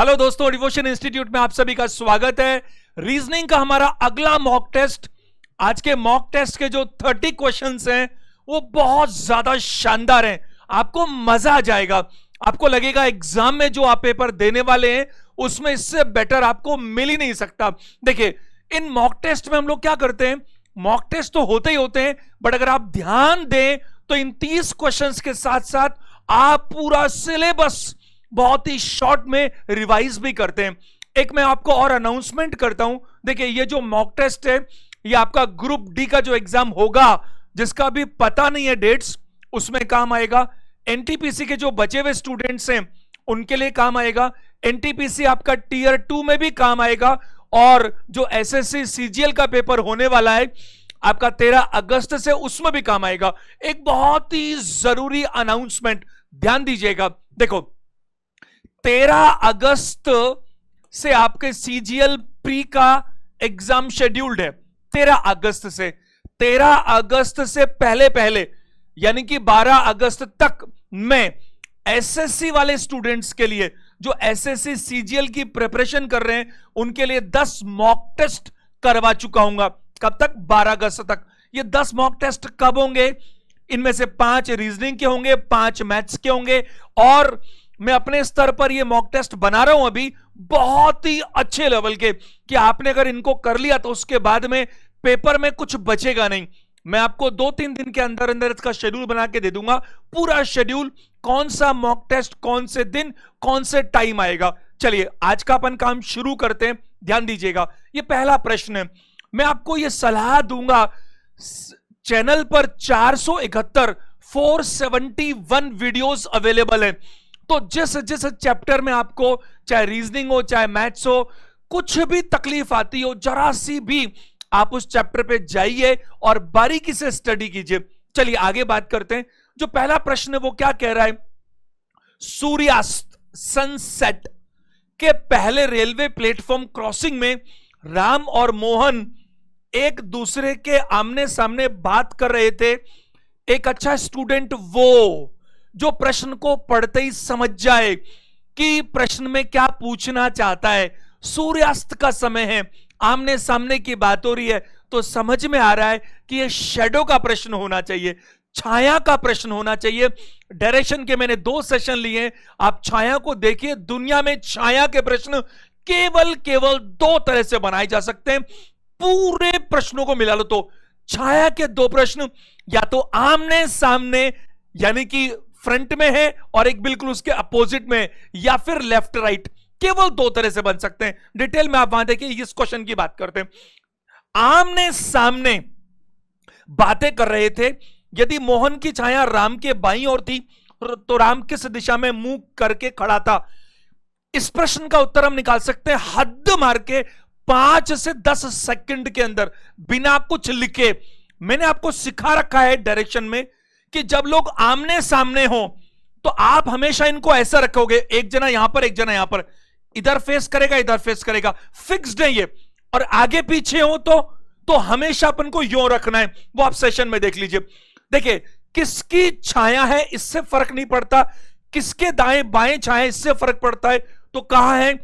Hello दोस्तों, devotion institute में आप सभी का स्वागत है। रीजनिंग का हमारा अगला मॉक टेस्ट, आज के मॉक टेस्ट के जो 30 क्वेश्चंस हैं वो बहुत ज्यादा शानदार हैं। आपको मजा आ जाएगा, आपको लगेगा एग्जाम में जो आप पेपर देने वाले हैं उसमें इससे बेटर आपको मिल ही नहीं सकता। देखिए, इन मॉक टेस्ट में हम लोग क्या करते हैं, मॉक टेस्ट तो होते ही होते हैं, बट अगर आप ध्यान दें तो इन 30 क्वेश्चंस के साथ साथ आप पूरा सिलेबस बहुत ही शॉर्ट में रिवाइज भी करते हैं। एक मैं आपको और अनाउंसमेंट करता हूं, देखिए ये जो मॉक टेस्ट है ये आपका ग्रुप डी का जो एग्जाम होगा, जिसका भी पता नहीं है डेट्स, उसमें काम आएगा। एनटीपीसी के जो बचे हुए स्टूडेंट्स हैं उनके लिए काम आएगा। एनटीपीसी आपका टीयर 2 में भी काम आएगा। और जो एसएससी सीजीएल का पेपर होने वाला है आपका 13 अगस्त से, उसमें भी काम आएगा। एक बहुत ही जरूरी अनाउंसमेंट, ध्यान दीजिएगा। देखो, 13 अगस्त से आपके सीजीएल प्री का एग्जाम शेड्यूल्ड है। 13 अगस्त से, 13 अगस्त से पहले पहले यानी कि 12 अगस्त तक मैं एसएससी वाले स्टूडेंट्स के लिए, जो एसएससी सीजीएल की प्रिपरेशन कर रहे हैं, उनके लिए 10 मॉक टेस्ट करवा चुका हूं। कब तक? 12 अगस्त तक। ये 10 मॉक टेस्ट कब होंगे? इनमें से 5 रीजनिंग के होंगे, 5 मैथ्स के होंगे। और मैं अपने स्तर पर ये मॉक टेस्ट बना रहा हूं अभी बहुत ही अच्छे लेवल के, कि आपने अगर इनको कर लिया तो उसके बाद में पेपर में कुछ बचेगा नहीं। मैं आपको 2-3 दिन के अंदर अंदर इसका शेड्यूल बना के दे दूंगा, पूरा शेड्यूल, कौन सा मॉक टेस्ट कौन से दिन कौन से टाइम आएगा। चलिए आज का अपन काम शुरू करते हैं, ध्यान दीजिएगा। ये पहला प्रश्न है, मैं आपको ये सलाह दूंगा, चैनल पर 471 वीडियोस अवेलेबल है। तो जिस जिस चैप्टर में आपको, चाहे रीजनिंग हो चाहे मैथ्स हो, कुछ भी तकलीफ आती हो, जरा सी भी, आप उस चैप्टर पे जाइए और बारीकी से स्टडी कीजिए। चलिए आगे बात करते हैं। जो पहला प्रश्न है वो क्या कह रहा है, सूर्यास्त सनसेट के पहले रेलवे प्लेटफॉर्म क्रॉसिंग में राम और मोहन एक दूसरे के आमने सामने बात कर रहे थे। एक अच्छा स्टूडेंट वो जो प्रश्न को पढ़ते ही समझ जाए कि प्रश्न में क्या पूछना चाहता है। सूर्यास्त का समय है, आमने सामने की बात हो रही है, तो समझ में आ रहा है कि यह शैडो का प्रश्न होना चाहिए, छाया का प्रश्न होना चाहिए। डायरेक्शन के मैंने 2 सेशन लिए, आप छाया को देखिए। दुनिया में छाया के प्रश्न केवल 2 तरह से बनाए जा सकते हैं। पूरे प्रश्नों को मिला लो तो छाया के 2 प्रश्न, या तो आमने सामने यानी कि फ्रंट में है और एक बिल्कुल उसके अपोजिट में, या फिर लेफ्ट राइट, केवल 2 तरह से बन सकते हैं। डिटेल में आप वहां देखिए, इस क्वेश्चन की बात करते हैं। आमने सामने बातें कर रहे थे। यदि मोहन की छाया राम के बाईं ओर थी तो राम किस दिशा में मुंह करके खड़ा था? इस प्रश्न का उत्तर हम निकाल सकते हैं हद मार के 5 से 10 सेकंड के अंदर, बिना कुछ लिखे। मैंने आपको सिखा रखा है डायरेक्शन में कि जब लोग आमने सामने हो तो आप हमेशा इनको ऐसा रखोगे, एक जना यहां पर एक जना यहां पर, इधर फेस करेगा इधर फेस करेगा, फिक्स्ड है ये। और आगे पीछे हो तो हमेशा अपन को यूं रखना है। वो आप सेशन में देख लीजिए। देखिए, किसकी छाया है इससे फर्क नहीं पड़ता, किसके दाएं बाएं छाया इससे फर्क पड़ता है। तो कहा है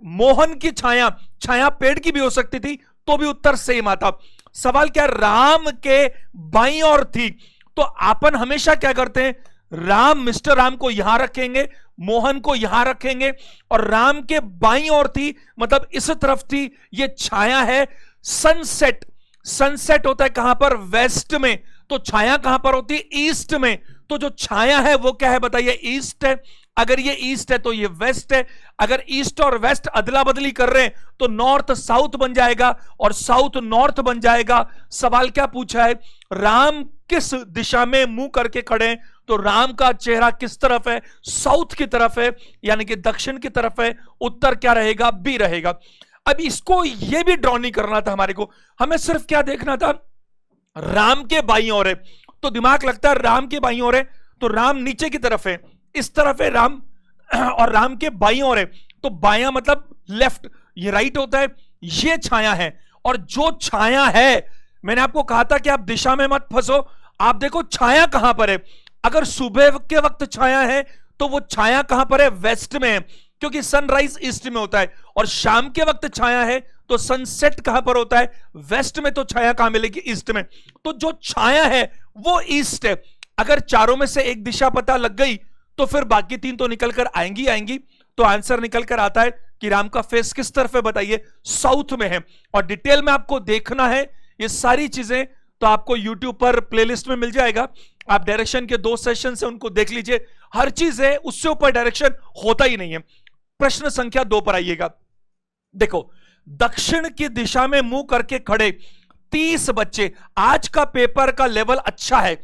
मोहन की छाया, छाया पेड़ की भी हो सकती थी तो भी उत्तर सेम आता। सवाल क्या, राम के बाईं ओर थी, तो अपन हमेशा क्या करते हैं, राम, मिस्टर राम को यहां रखेंगे, मोहन को यहां रखेंगे, और राम के बाईं ओर थी मतलब इस तरफ थी, ये छाया है। सनसेट, सनसेट होता है कहां पर? वेस्ट में। तो छाया कहां पर होती है? ईस्ट में। तो जो छाया है वो क्या है बताइए? ईस्ट है। अगर ये ईस्ट है तो ये वेस्ट है। अगर ईस्ट और वेस्ट अदला बदली कर रहे हैं तो नॉर्थ साउथ बन जाएगा और साउथ नॉर्थ बन जाएगा। सवाल क्या पूछा है, राम किस दिशा में मुंह करके खड़े हैं? तो राम का चेहरा किस तरफ है? साउथ की तरफ है, यानी कि दक्षिण की तरफ है। उत्तर क्या रहेगा? बी रहेगा। अब इसको यह भी ड्रॉ नहीं करना था हमारे को, हमें सिर्फ क्या देखना था, राम के बाईं ओर है। तो दिमाग लगता है राम के बाईं ओर है तो राम नीचे की तरफ है, इस तरफ है राम, और राम के बाईं ओर है तो बायां मतलब लेफ्ट, ये राइट होता है। ये छाया है, और जो छाया है, मैंने आपको कहा था कि आप दिशा में मत फंसो। आप देखो छाया कहां पर है। अगर सुबह के वक्त छाया है तो वो छाया कहां पर है? वेस्ट में है। क्योंकि सनराइज ईस्ट में होता है और शाम के वक्त छाया है तो सनसेट कहां पर होता है, वेस्ट में, तो छाया कहां मिलेगी, ईस्ट में। तो जो छाया है वो ईस्ट है। अगर चारों में से एक दिशा पता लग गई तो फिर बाकी तीन तो निकल कर आएंगी। तो आंसर निकल कर आता है कि राम का फेस किस तरफ है, बताइए, साउथ में है। और डिटेल में आपको देखना है ये सारी चीजें तो आपको YouTube पर प्लेलिस्ट में मिल जाएगा। आप डायरेक्शन के 2 सेशन से उनको देख लीजिए, हर चीज है, उससे ऊपर डायरेक्शन होता ही नहीं है। प्रश्न संख्या 2 पर आइएगा। देखो, दक्षिण की दिशा में मुंह करके खड़े 30 बच्चे। आज का पेपर का लेवल अच्छा है,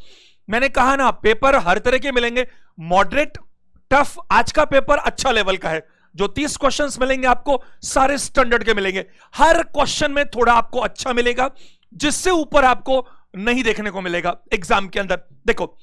मैंने कहा ना पेपर हर तरह के मिलेंगे, मॉडरेट, टफ। आज का पेपर अच्छा लेवल का है। जो 30 क्वेश्चंस मिलेंगे आपको सारे स्टैंडर्ड के मिलेंगे। हर क्वेश्चन में थोड़ा आपको अच्छा मिलेगा, जिससे ऊपर आपको नहीं देखने को मिलेगा एग्जाम के अंदर। देखो,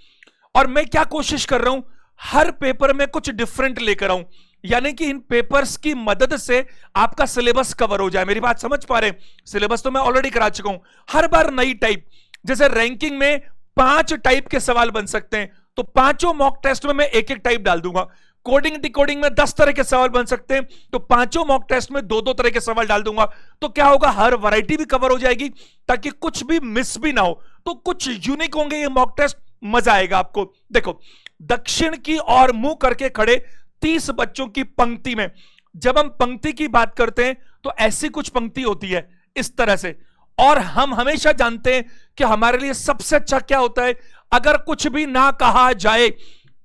और मैं क्या कोशिश कर रहा हूं, हर पेपर में कुछ डिफरेंट लेकर आऊं, यानी कि इन पेपर्स की मदद से आपका सिलेबस कवर हो जाए। मेरी बात समझ पा रहे हैं? सिलेबस तो मैं ऑलरेडी करा चुका हूं, हर बार नई टाइप। जैसे रैंकिंग में 5 टाइप के सवाल बन सकते हैं, तो पांचों मॉक टेस्ट में मैं एक एक टाइप डाल दूंगा। कोडिंग डिकोडिंग में 10 तरह के सवाल बन सकते हैं, तो पांचों मॉक टेस्ट में 2-2 तरह के सवाल डाल दूंगा। तो क्या होगा, हर वैरायटी भी कवर हो जाएगी, ताकि कुछ भी मिस भी ना हो। तो कुछ यूनिक होंगे ये मॉक टेस्ट, मजा आएगा आपको। देखो, दक्षिण की ओर मुंह करके खड़े 30 बच्चों की पंक्ति में। जब हम पंक्ति की बात करते हैं तो ऐसी कुछ पंक्ति होती है इस तरह से। और हम हमेशा जानते हैं कि हमारे लिए सबसे अच्छा क्या होता है, अगर कुछ भी ना कहा जाए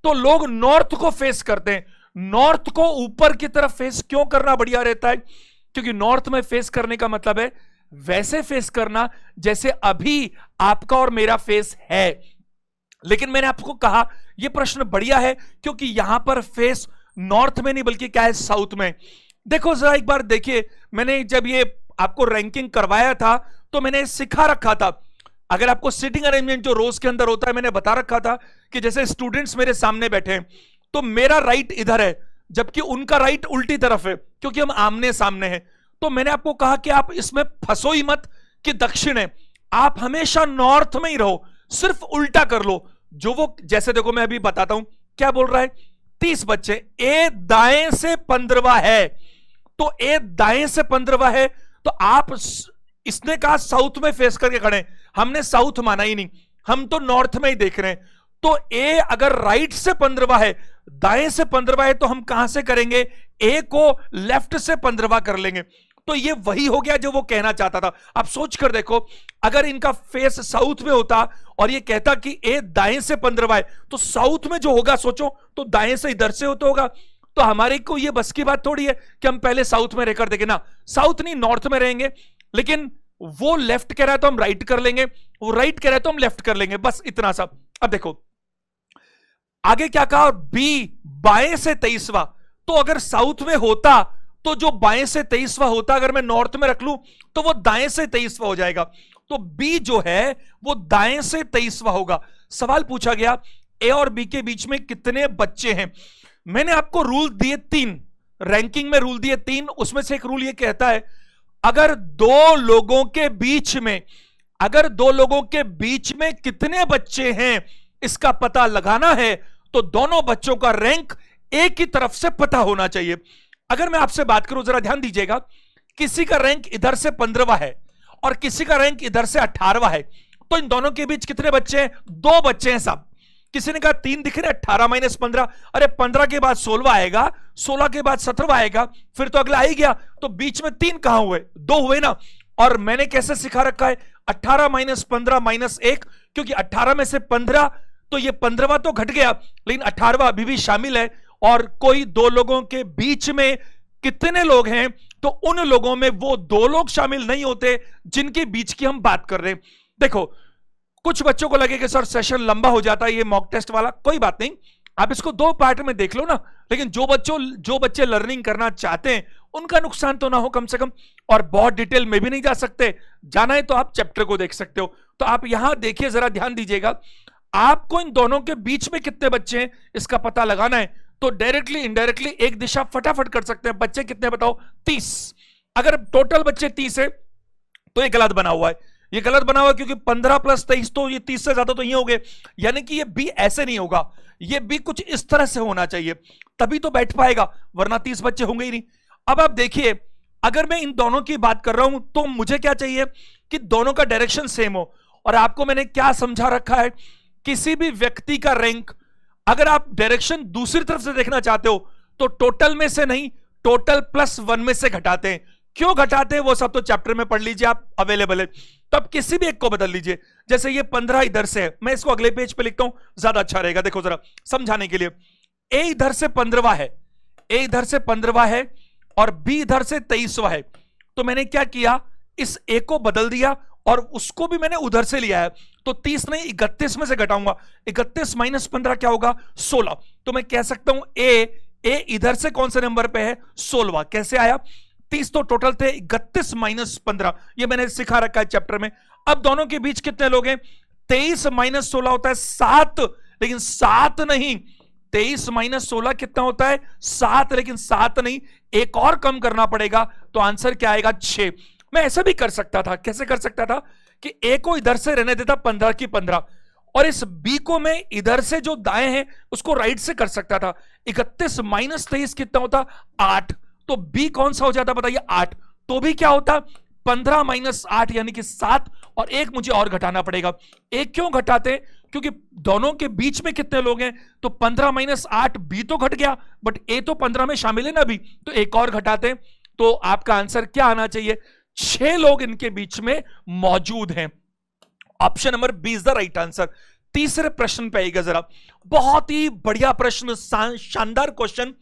तो लोग नॉर्थ को फेस करते हैं। नॉर्थ को ऊपर की तरफ फेस क्यों करना बढ़िया रहता है? क्योंकि नॉर्थ में फेस करने का मतलब है वैसे फेस करना जैसे अभी आपका और मेरा फेस है। लेकिन मैंने आपको कहा यह प्रश्न बढ़िया है क्योंकि यहां पर फेस नॉर्थ में नहीं बल्कि क्या है, साउथ में। देखो जरा एक बार देखिए, मैंने जब ये आपको रैंकिंग करवाया था तो मैंने सिखा रखा था। अगर आपको सीटिंग अरेंजमेंट जो रोज के अंदर होता है, मैंने बता रखा था कि जैसे स्टूडेंट्स मेरे सामने बैठे हैं तो मेरा राइट इधर है जबकि उनका राइट उल्टी तरफ है, क्योंकि हम आमने सामने हैं। तो मैंने आपको कहा कि आप इसमें फंसो ही मत कि दक्षिण है, आप हमेशा नॉर्थ में ही रहो, सिर्फ उल्टा कर लो। जो वो जैसे देखो मैं अभी बताता हूं क्या बोल रहा है। 30 बच्चे, ए दाएं से 15वां है, तो ए दाएं से 15वां है, तो आप, इसने कहा साउथ में फेस करके खड़े, हमने साउथ माना ही नहीं, हम तो नॉर्थ में ही देख रहे हैं। तो ए अगर राइट से 15वां है, दाएं से 15वां है, तो हम कहां से करेंगे, ए को लेफ्ट से 15वां कर लेंगे। तो ये वही हो गया जो वो कहना चाहता था। आप सोच कर देखो, अगर इनका फेस साउथ में होता और ये कहता कि ए दाएं से 15वां है, तो साउथ में जो होगा सोचो तो दाएं से इधर से होता होगा। तो हमारे को ये बस की बात थोड़ी है कि हम पहले साउथ में रहकर देखें ना, साउथ नहीं नॉर्थ में रहेंगे। लेकिन वो लेफ्ट कह रहा है तो हम राइट कर लेंगे, वो राइट कह रहा है तो हम लेफ्ट कर लेंगे, बस इतना सा। अब देखो आगे क्या कहा, बी बाएं से 23वां। तो अगर साउथ में होता तो जो बाएं से 23वां होता, अगर मैं नॉर्थ में रख लूं तो वो दाएं से 23वां हो जाएगा। तो बी जो है वो दाएं से 23वां होगा। सवाल पूछा गया ए और बी के बीच में कितने बच्चे हैं। मैंने आपको रूल दिए 3, रैंकिंग में रूल दिए 3, उसमें से एक रूल ये कहता है अगर दो लोगों के बीच में कितने बच्चे हैं इसका पता लगाना है तो दोनों बच्चों का रैंक एक ही तरफ से पता होना चाहिए। अगर मैं आपसे बात करूं, जरा ध्यान दीजिएगा, किसी का रैंक इधर से 15वां है और किसी का रैंक इधर से 18वां है, तो इन दोनों के बीच कितने बच्चे हैं, 2 बच्चे हैं साहब। किसी ने कहा 3 दिख रहे, 18 - 15, अरे 15 के बाद 16वां आएगा, 16 के बाद 17वां आएगा, फिर तो अगला आ ही गया। तो बीच में 3 कहां हुए, 2 हुए ना। और मैंने कैसे सिखा रखा है, 18 - 15 - 1, क्योंकि 18 में से 15 तो ये 15वां तो घट गया, लेकिन 18वां अभी भी शामिल है। और कोई 2 लोगों के बीच में कितने लोग हैं, तो उन लोगों में वो 2 लोग शामिल नहीं होते जिनके बीच की हम बात कर रहे हैं। देखो कुछ बच्चों को लगे कि सर सेशन लंबा हो जाता है ये मॉक टेस्ट वाला, कोई बात नहीं, आप इसको 2 पार्ट में देख लो ना। लेकिन जो बच्चे लर्निंग करना चाहते हैं उनका नुकसान तो ना हो कम से कम। और बहुत डिटेल में भी नहीं जा सकते, जाना है तो आप चैप्टर को देख सकते हो। तो आप यहां देखिए, जरा ध्यान दीजिएगा, आपको इन दोनों के बीच में कितने बच्चे हैं इसका पता लगाना है। तो डायरेक्टली इनडायरेक्टली एक दिशा फटाफट कर सकते हैं। बच्चे कितने बताओ, 30। अगर टोटल बच्चे 30 है तो ये गलत बना हुआ है, ये गलत बना हुआ क्योंकि 15 प्लस 23 तो ये 30 से ज्यादा तो ये हो गए, यानी कि ये बी ऐसे नहीं होगा, ये बी कुछ इस तरह से होना चाहिए, तभी तो बैठ पाएगा, वरना 30 बच्चे होंगे ही नहीं। अब आप देखिए, अगर मैं इन दोनों की बात कर रहा हूं तो मुझे क्या चाहिए कि दोनों का डायरेक्शन सेम हो। और आपको मैंने क्या समझा रखा है, किसी भी व्यक्ति का रैंक अगर आप डायरेक्शन दूसरी तरफ से देखना चाहते हो तो टोटल में से नहीं, टोटल प्लस 1 में से घटाते हैं। क्यों घटाते हैं वो सब तो चैप्टर में पढ़ लीजिए, आप अवेलेबल है। तो आप किसी भी एक को बदल लीजिए, जैसे ये 15 इधर से है, मैं इसको अगले पेज पे लिखता हूं, ज्यादा अच्छा रहेगा। देखो जरा समझाने के लिए, ए इधर से 15वां है, ए इधर से 15वां है और बी इधर से 23वां है। तो मैंने क्या किया, इस ए को बदल दिया और उसको भी मैंने उधर से लिया है। तो 30 नहीं 31 में से घटाऊंगा, 31 माइनस 15 क्या होगा, 16। तो मैं कह सकता हूं ए इधर से कौन से नंबर पे है, 16वां। कैसे आया, 30 तो टोटल थे, 31 माइनस 15, ये मैंने सिखा रखा है चैप्टर में। अब दोनों के बीच कितने लोग हैं, 23 माइनस 16 होता है 7, लेकिन 7 नहीं, 23 माइनस 16 कितना होता है, 7, लेकिन 7 नहीं, एक और कम करना पड़ेगा। तो आंसर क्या आएगा, 6। मैं ऐसा भी कर सकता था, कैसे कर सकता था कि ए को इधर से रहने देता 15 की 15, और इस बी को मैं इधर से जो दाएं हैं उसको राइट से कर सकता था। 31 माइनस 23 कितना होता, 8। तो बी कौन सा हो जाता बताइए, 8। तो भी क्या होता, 15 माइनस 8 यानी कि 7, और एक मुझे और घटाना पड़ेगा। एक क्यों घटाते हैं, क्योंकि दोनों के बीच में कितने लोग हैं, तो 15 माइनस 8 बी तो घट गया, बट ए तो 15 में शामिल है ना अभी, तो एक और घटाते हैं। तो आपका आंसर क्या आना चाहिए, 6 लोग इनके बीच में मौजूद हैं। Option number B is the right answer. तीसरे प्रश्न पे आएगा जरा, बहुत ही बढ़िया प्रश्न, शानदार क्वेश्चन।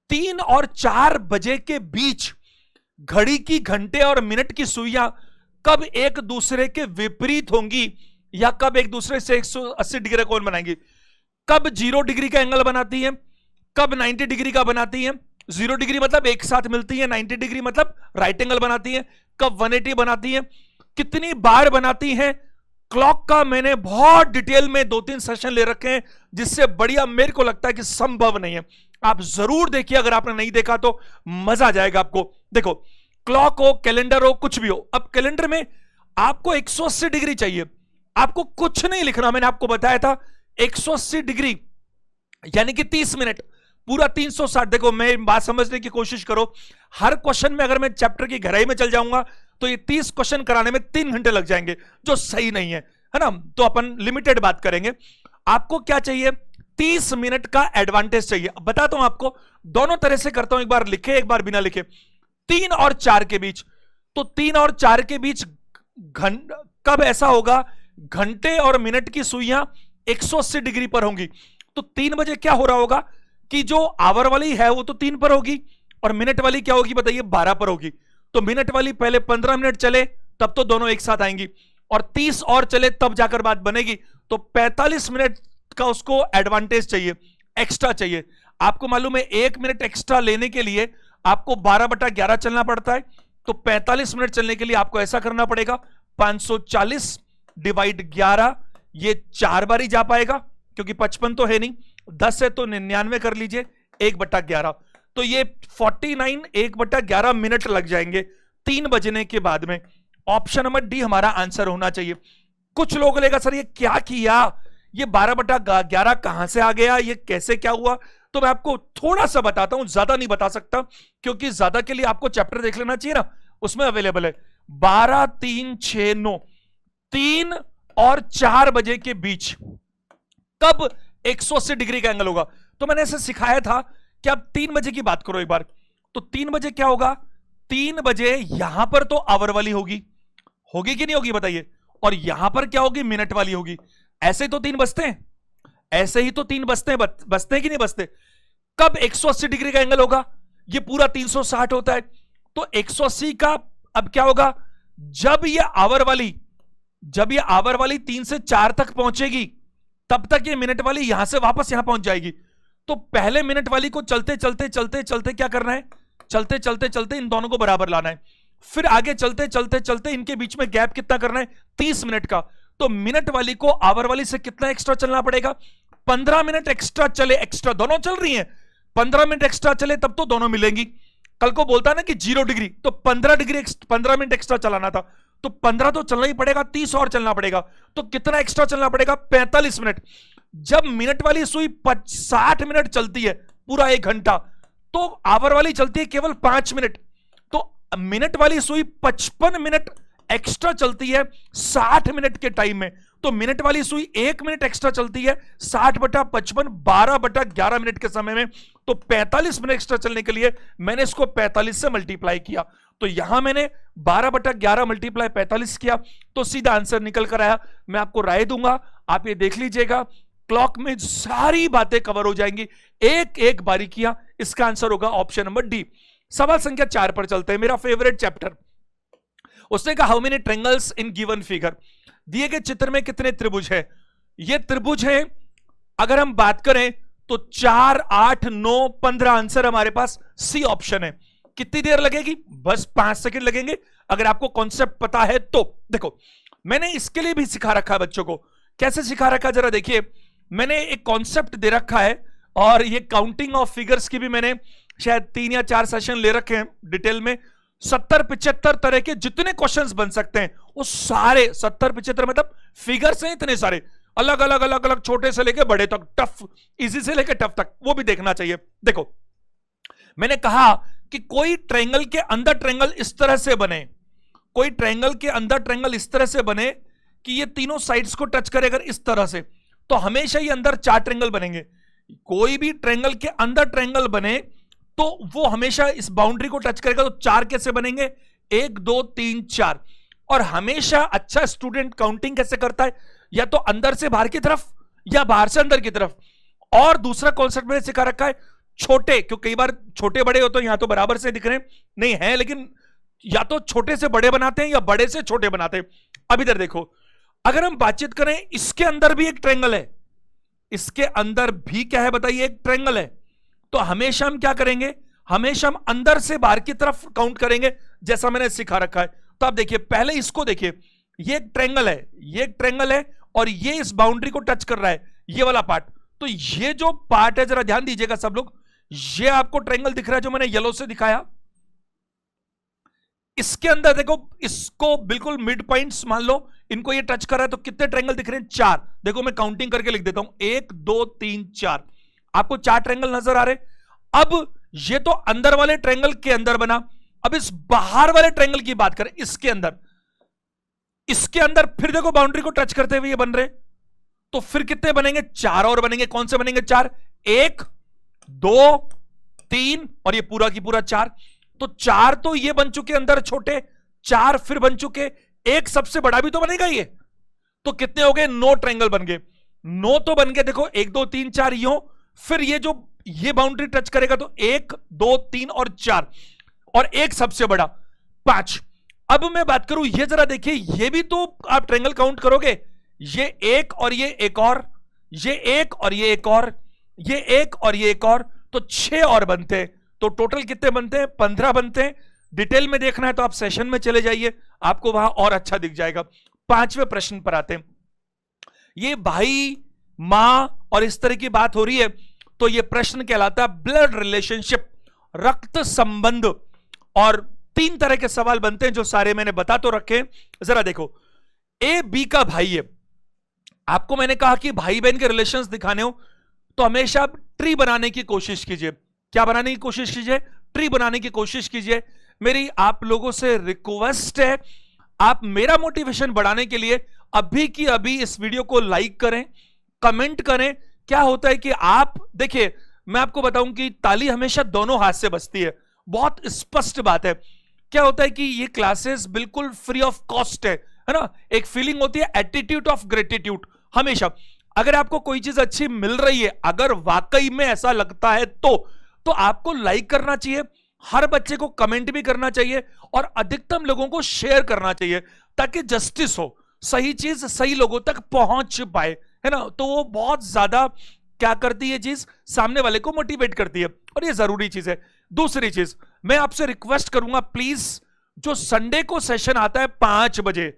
3 और 4 बजे के बीच घड़ी की घंटे और मिनट की सुइयां कब एक दूसरे के विपरीत होंगी, या कब एक दूसरे से 180 डिग्री का कोण बनाएंगी। कब 0 डिग्री का एंगल बनाती है, कब 90 डिग्री का बनाती है। 0 डिग्री मतलब एक साथ मिलती है, 90 डिग्री मतलब राइट एंगल बनाती है। कब 180 बनाती है, कितनी बार बनाती है। क्लॉक का मैंने बहुत डिटेल में 2-3 सेशन ले रखे हैं, जिससे बढ़िया मेरे को लगता है कि संभव नहीं है। आप जरूर देखिए, अगर आपने नहीं देखा तो मजा आ जाएगा आपको। देखो, क्लॉक हो, कैलेंडर हो, कुछ भी हो। अब कैलेंडर में आपको 180 डिग्री चाहिए, आपको कुछ नहीं लिखना, मैंने आपको बताया था 180 डिग्री यानी कि 30 मिनट, पूरा 360। देखो, मैं बात समझने की कोशिश करो, हर क्वेश्चन में अगर मैं चैप्टर की गहराई में चल जाऊंगा तो ये 30 क्वेश्चन कराने में 3 घंटे लग जाएंगे, जो सही नहीं है ना। तो अपन लिमिटेड बात करेंगे। आपको क्या चाहिए, 30 मिनट का एडवांटेज चाहिए। अब बताता हूं आपको, दोनों तरह से करता हूं, एक बार लिखे एक बार बिना लिखे। 3 और 4 के बीच, तो 3 और 4 के बीच कब ऐसा होगा, घंटे और मिनट की सुइयां 180 डिग्री पर होंगी। तो 3 बजे क्या हो रहा होगा कि जो आवर वाली है वो तो 3 पर होगी, और मिनट वाली क्या होगी बताइए, 12 पर होगी। तो मिनट वाली पहले 15 मिनट चले तब तो दोनों एक साथ आएंगी, और 30 और चले तब जाकर बात बनेगी। तो 45 मिनट का उसको एडवांटेज चाहिए, एक्स्ट्रा चाहिए। आपको मालूम है 1 मिनट एक्स्ट्रा लेने के लिए आपको 12/11 चलना पड़ता है। तो 45 मिनट चलने के लिए आपको ऐसा करना पड़ेगा, 540 डिवाइड 11, ये 4 बार ही जा पाएगा क्योंकि 55 तो है नहीं, 10 है तो 99 कर लीजिए, 1/11। तो ये 49 1/11 मिनट लग जाएंगे 3 बजने के बाद में। ऑप्शन नंबर डी हमारा आंसर होना चाहिए। कुछ लोग लेगा सर ये क्या किया, ये 12/11 कहां से आ गया, ये कैसे क्या हुआ। तो मैं आपको थोड़ा सा बताता हूं, ज्यादा नहीं बता सकता क्योंकि ज्यादा के लिए आपको चैप्टर देख लेना चाहिए ना, उसमें अवेलेबल है। 12 3 6 9, 3 और 4 बजे के बीच कब 180 डिग्री का एंगल होगा। तो मैंने ऐसे सिखाया था कि आप 3 बजे की बात करो एक बार। तो 3 बजे क्या होगा, 3 बजे यहां पर तो आवर वाली होगी कि नहीं होगी बताइए, और यहां पर क्या होगी, मिनट वाली होगी। ऐसे ही तो 3 बजते हैं, ऐसे ही तो 3 बजते हैं, बजते हैं कि नहीं बजते। कब 180 डिग्री का एंगल होगा, ये पूरा 360 होता है। तो 180 का अब क्या होगा, जब ये आवर वाली 3 से 4 तक पहुंचेगी तब तक ये मिनट वाली यहां से वापस यहां पहुंच जाएगी। तो पहले मिनट वाली को चलते चलते चलते चलते क्या करना है, चलते चलते चलते इन दोनों को बराबर लाना है। फिर आगे चलते चलते चलते इनके बीच में गैप कितना करना है, 30 मिनट का। तो मिनट वाली को आवर वाली से कितना एक्स्ट्रा चलना पड़ेगा, 15 मिनट एक्स्ट्रा चले, एक्स्ट्रा दोनों चल रही हैं, 15 मिनट एक्स्ट्रा चले तब तो दोनों मिलेंगी। कल को बोलता ना कि 0 डिग्री, तो 15 मिनट एक्स्ट्रा चलाना था, तो 15 तो चलना ही पड़ेगा, 30 और चलना पड़ेगा। तो कितना एक्स्ट्रा चलना पड़ेगा? 45 मिनट। जब मिनट वाली सुई 60 मिनट चलती है, पूरा 1 घंटा, तो आवर वाली चलती है केवल 5 मिनट। तो मिनट वाली सुई 55 मिनट एक्स्ट्रा चलती है 60 मिनट के टाइम में। तो मिनट वाली सुई 1 मिनट एक्स्ट्रा चलती है 60/55, 12/11 मिनट के समय में। तो 45 मिनट एक्स्ट्रा चलने के लिए मैंने इसको 45 से मल्टीप्लाई किया। तो यहां मैंने 12/11 मल्टीप्लाई 45 किया, तो सीधा आंसर निकल कर आया। मैं आपको राय दूंगा, आप ये देख लीजिएगा, क्लॉक में सारी बातें कवर हो जाएंगी, एक एक बारीकियां। इसका आंसर होगा ऑप्शन नंबर डी। सवाल संख्या 4 पर चलते हैं, मेरा फेवरेट चैप्टर। उसने कहा how many triangles in given figure, दिए गए चित्र में कितने त्रिभुज है? ये त्रिभुज है, अगर हम बात करें तो 4, 8, 9, 15 आंसर हमारे पास सी ऑप्शन है। कितनी देर लगेगी? बस 5 सेकंड लगेंगे, अगर आपको कॉन्सेप्ट पता है तो। देखो, मैंने इसके लिए भी सिखा रखा है बच्चों को। कैसे सिखा रखा है जरा देखिए, मैंने एक कॉन्सेप्ट दे रखा है, और ये काउंटिंग ऑफ फिगर्स की भी मैंने शायद 3 या 4 सेशन ले रखे हैं डिटेल में। 70-75 तरह के जितने क्वेश्चंस बन सकते हैं वो सारे 70-75 मतलब फिगर्स हैं इतने सारे, अलग अलग अलग अलग, छोटे से लेके बड़े तक, टफ इजी से लेके टफ तक, वो भी देखना चाहिए। देखो, मैंने कहा कि कोई ट्रायंगल के अंदर ट्रायंगल इस तरह से बने, कोई ट्रायंगल के अंदर ट्रायंगल इस तरह से बने कि ये तीनों साइड्स को टच करे अगर इस तरह से, तो हमेशा ही अंदर 4 ट्रायंगल बनेंगे। कोई भी ट्रायंगल के अंदर ट्रायंगल बने तो वो हमेशा इस बाउंड्री को टच करेगा। तो 4 कैसे बनेंगे? 1, 2, 3, 4। और हमेशा अच्छा स्टूडेंट काउंटिंग कैसे करता है? या तो अंदर से बाहर की तरफ या बाहर से अंदर की तरफ। और दूसरा कॉन्सेप्ट मैंने सिखा रखा है, छोटे, क्योंकि कई बार छोटे बड़े हो तो यहां तो बराबर से दिख रहे हैं, नहीं है, लेकिन या तो छोटे से बड़े बनाते हैं या बड़े से छोटे बनाते हैं। अब इधर देखो, अगर हम बातचीत करें, इसके अंदर भी एक ट्रायंगल है, इसके अंदर भी क्या है बताइए? एक ट्रायंगल है। तो हमेशा हम क्या करेंगे? हमेशा हम अंदर से बाहर की तरफ काउंट करेंगे, जैसा मैंने सिखा रखा है। तो आप देखिए, पहले इसको देखिए, ये एक ट्रायंगल है, ये एक ट्रायंगल है, और ये इस बाउंड्री को टच कर रहा है, ये वाला पार्ट। तो ये जो पार्ट है, जरा ध्यान दीजिएगा सब लोग, ये आपको ट्रायंगल दिख रहा है जो मैंने येलो से दिखाया। इसके अंदर देखो, इसको बिल्कुल मिड पॉइंट्स मान लो, इनको ये टच कर रहा है, तो कितने ट्रायंगल दिख रहे हैं? 4। देखो, मैं काउंटिंग करके लिख देता हूं, 1, 2, 3, 4। आपको 4 ट्रायंगल नजर आ रहे। अब ये तो अंदर वाले ट्रायंगल के अंदर बना। अब इस बाहर वाले ट्रायंगल की बात करें, इसके अंदर, इसके अंदर फिर देखो बाउंड्री को टच करते हुए ये बन रहे, तो फिर कितने बनेंगे? 4 और बनेंगे। कौन से बनेंगे 4? 1, 2, 3 और ये पूरा की पूरा 4। तो 4 तो ये बन चुके अंदर छोटे, 4 फिर बन चुके, एक सबसे बड़ा भी तो बनेगा ये। तो कितने हो गए? 9 ट्रायंगल बन गए। 9 तो बन गए। देखो, 1, 2, 3, 4 यो, फिर ये जो ये बाउंड्री टच करेगा तो 1, 2, 3 और 4, और एक सबसे बड़ा 5। अब मैं बात करूं, ये जरा देखिए, ये भी तो आप ट्रायंगल काउंट करोगे, ये एक और ये एक और, ये एक और ये एक और, ये एक और ये एक और, तो 6 और बनते हैं। तो टोटल कितने बनते हैं? 15 बनते हैं। डिटेल में देखना है तो आप सेशन में चले जाइए, आपको वहां और अच्छा दिख जाएगा। 5वें प्रश्न पर आते हैं। ये भाई, मां और इस तरह की बात हो रही है, तो ये प्रश्न कहलाता है ब्लड रिलेशनशिप, रक्त संबंध। और 3 तरह के सवाल बनते हैं जो सारे मैंने बता तो रखे। जरा देखो, ए बी का भाई है। आपको मैंने कहा कि भाई बहन के रिलेशंस दिखाने हो तो हमेशा आप ट्री बनाने की कोशिश कीजिए। क्या बनाने की कोशिश कीजिए? ट्री बनाने की कोशिश कीजिए। मेरी आप लोगों से रिक्वेस्ट है, आप मेरा मोटिवेशन बढ़ाने के लिए अभी की अभी इस वीडियो को लाइक करें, कमेंट करें। क्या होता है कि आप देखिए, मैं आपको बताऊं कि ताली हमेशा दोनों हाथ से बजती है, बहुत स्पष्ट बात है। क्या होता है कि ये क्लासेस बिल्कुल फ्री ऑफ कॉस्ट है ना। एक फीलिंग होती है एटीट्यूड ऑफ ग्रेटिट्यूड। हमेशा अगर आपको कोई चीज अच्छी मिल रही है, अगर वाकई में ऐसा लगता है तो आपको लाइक करना चाहिए, हर बच्चे को कमेंट भी करना चाहिए, और अधिकतम लोगों को शेयर करना चाहिए, ताकि जस्टिस हो, सही चीज सही लोगों तक पहुंच पाए, है ना। तो वो बहुत ज्यादा क्या करती है चीज, सामने वाले को मोटिवेट करती है, और ये जरूरी चीज है। दूसरी चीज, मैं आपसे रिक्वेस्ट करूंगा प्लीज, जो संडे को सेशन आता है 5 बजे,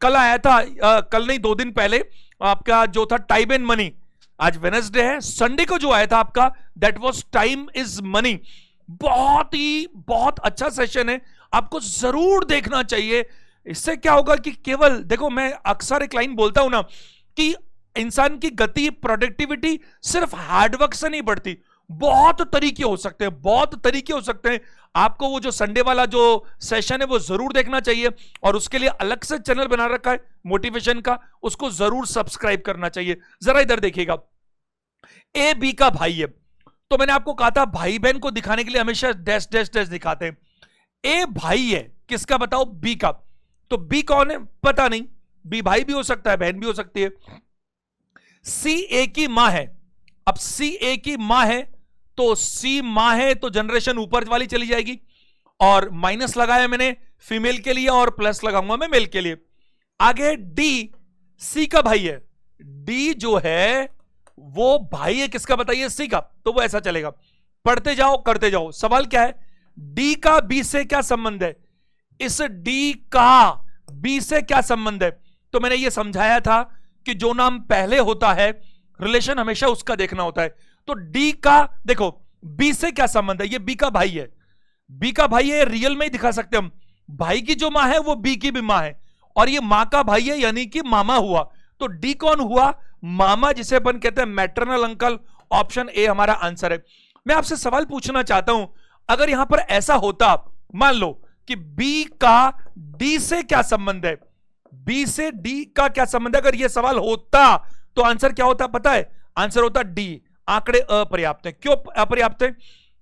कल आया था, कल नहीं 2 दिन पहले आपका जो था टाइम एंड मनी, आज वेडनेसडे है, संडे को जो आया था आपका that was time is money. बहुत अच्छा सेशन है, आपको जरूर देखना चाहिए। इससे क्या होगा कि केवल देखो, मैं अक्सर एक लाइन बोलता हूं ना कि इंसान की गति, प्रोडक्टिविटी सिर्फ हार्डवर्क से नहीं बढ़ती, बहुत तरीके हो सकते हैं, बहुत तरीके हो सकते हैं। आपको वो जो संडे वाला जो सेशन है वो जरूर देखना चाहिए, और उसके लिए अलग से चैनल बना रखा है मोटिवेशन का, उसको जरूर सब्सक्राइब करना चाहिए। जरा इधर देखिएगा, ए बी का भाई है, तो मैंने आपको कहा था भाई बहन को दिखाने के लिए हमेशा डैश डैश डैश दिखाते हैं। ए भाई है किसका बताओ? बी का। तो बी कौन है? पता नहीं, बी भाई भी हो सकता है, बहन भी हो सकती है। सी ए की मां है, अब सी ए की मां है तो सी मां है तो जनरेशन ऊपर वाली चली जाएगी, और माइनस लगाया मैंने फीमेल के लिए और प्लस लगाऊंगा मैं मेल के लिए। आगे डी, सी का भाई है, डी जो है वो भाई है किसका बताइए? सी का, तो वो ऐसा चलेगा। पढ़ते जाओ करते जाओ। सवाल क्या है? डी का बी से क्या संबंध है? इस डी का बी से क्या संबंध है? तो मैंने ये समझाया था कि जो नाम पहले होता है रिलेशन हमेशा उसका देखना होता है। तो डी का देखो बी से क्या संबंध है? ये बी का भाई है, बी का भाई है, रियल में ही दिखा सकते हम। भाई की जो मां है वो बी की भी मां है, और ये मां का भाई है यानी कि मामा हुआ। तो डी कौन हुआ? मामा, जिसे अपन कहते हैं मैटरनल अंकल। ऑप्शन ए हमारा आंसर है। मैं आपसे सवाल पूछना चाहता हूं, अगर यहां पर ऐसा होता, मान लो कि बी का डी से क्या संबंध है, बी से डी का क्या संबंध है, अगर यह सवाल होता तो आंसर क्या होता पता है? आंसर होता डी। आंकड़े अपर्याप्त हैं। क्यों अपर्याप्त है?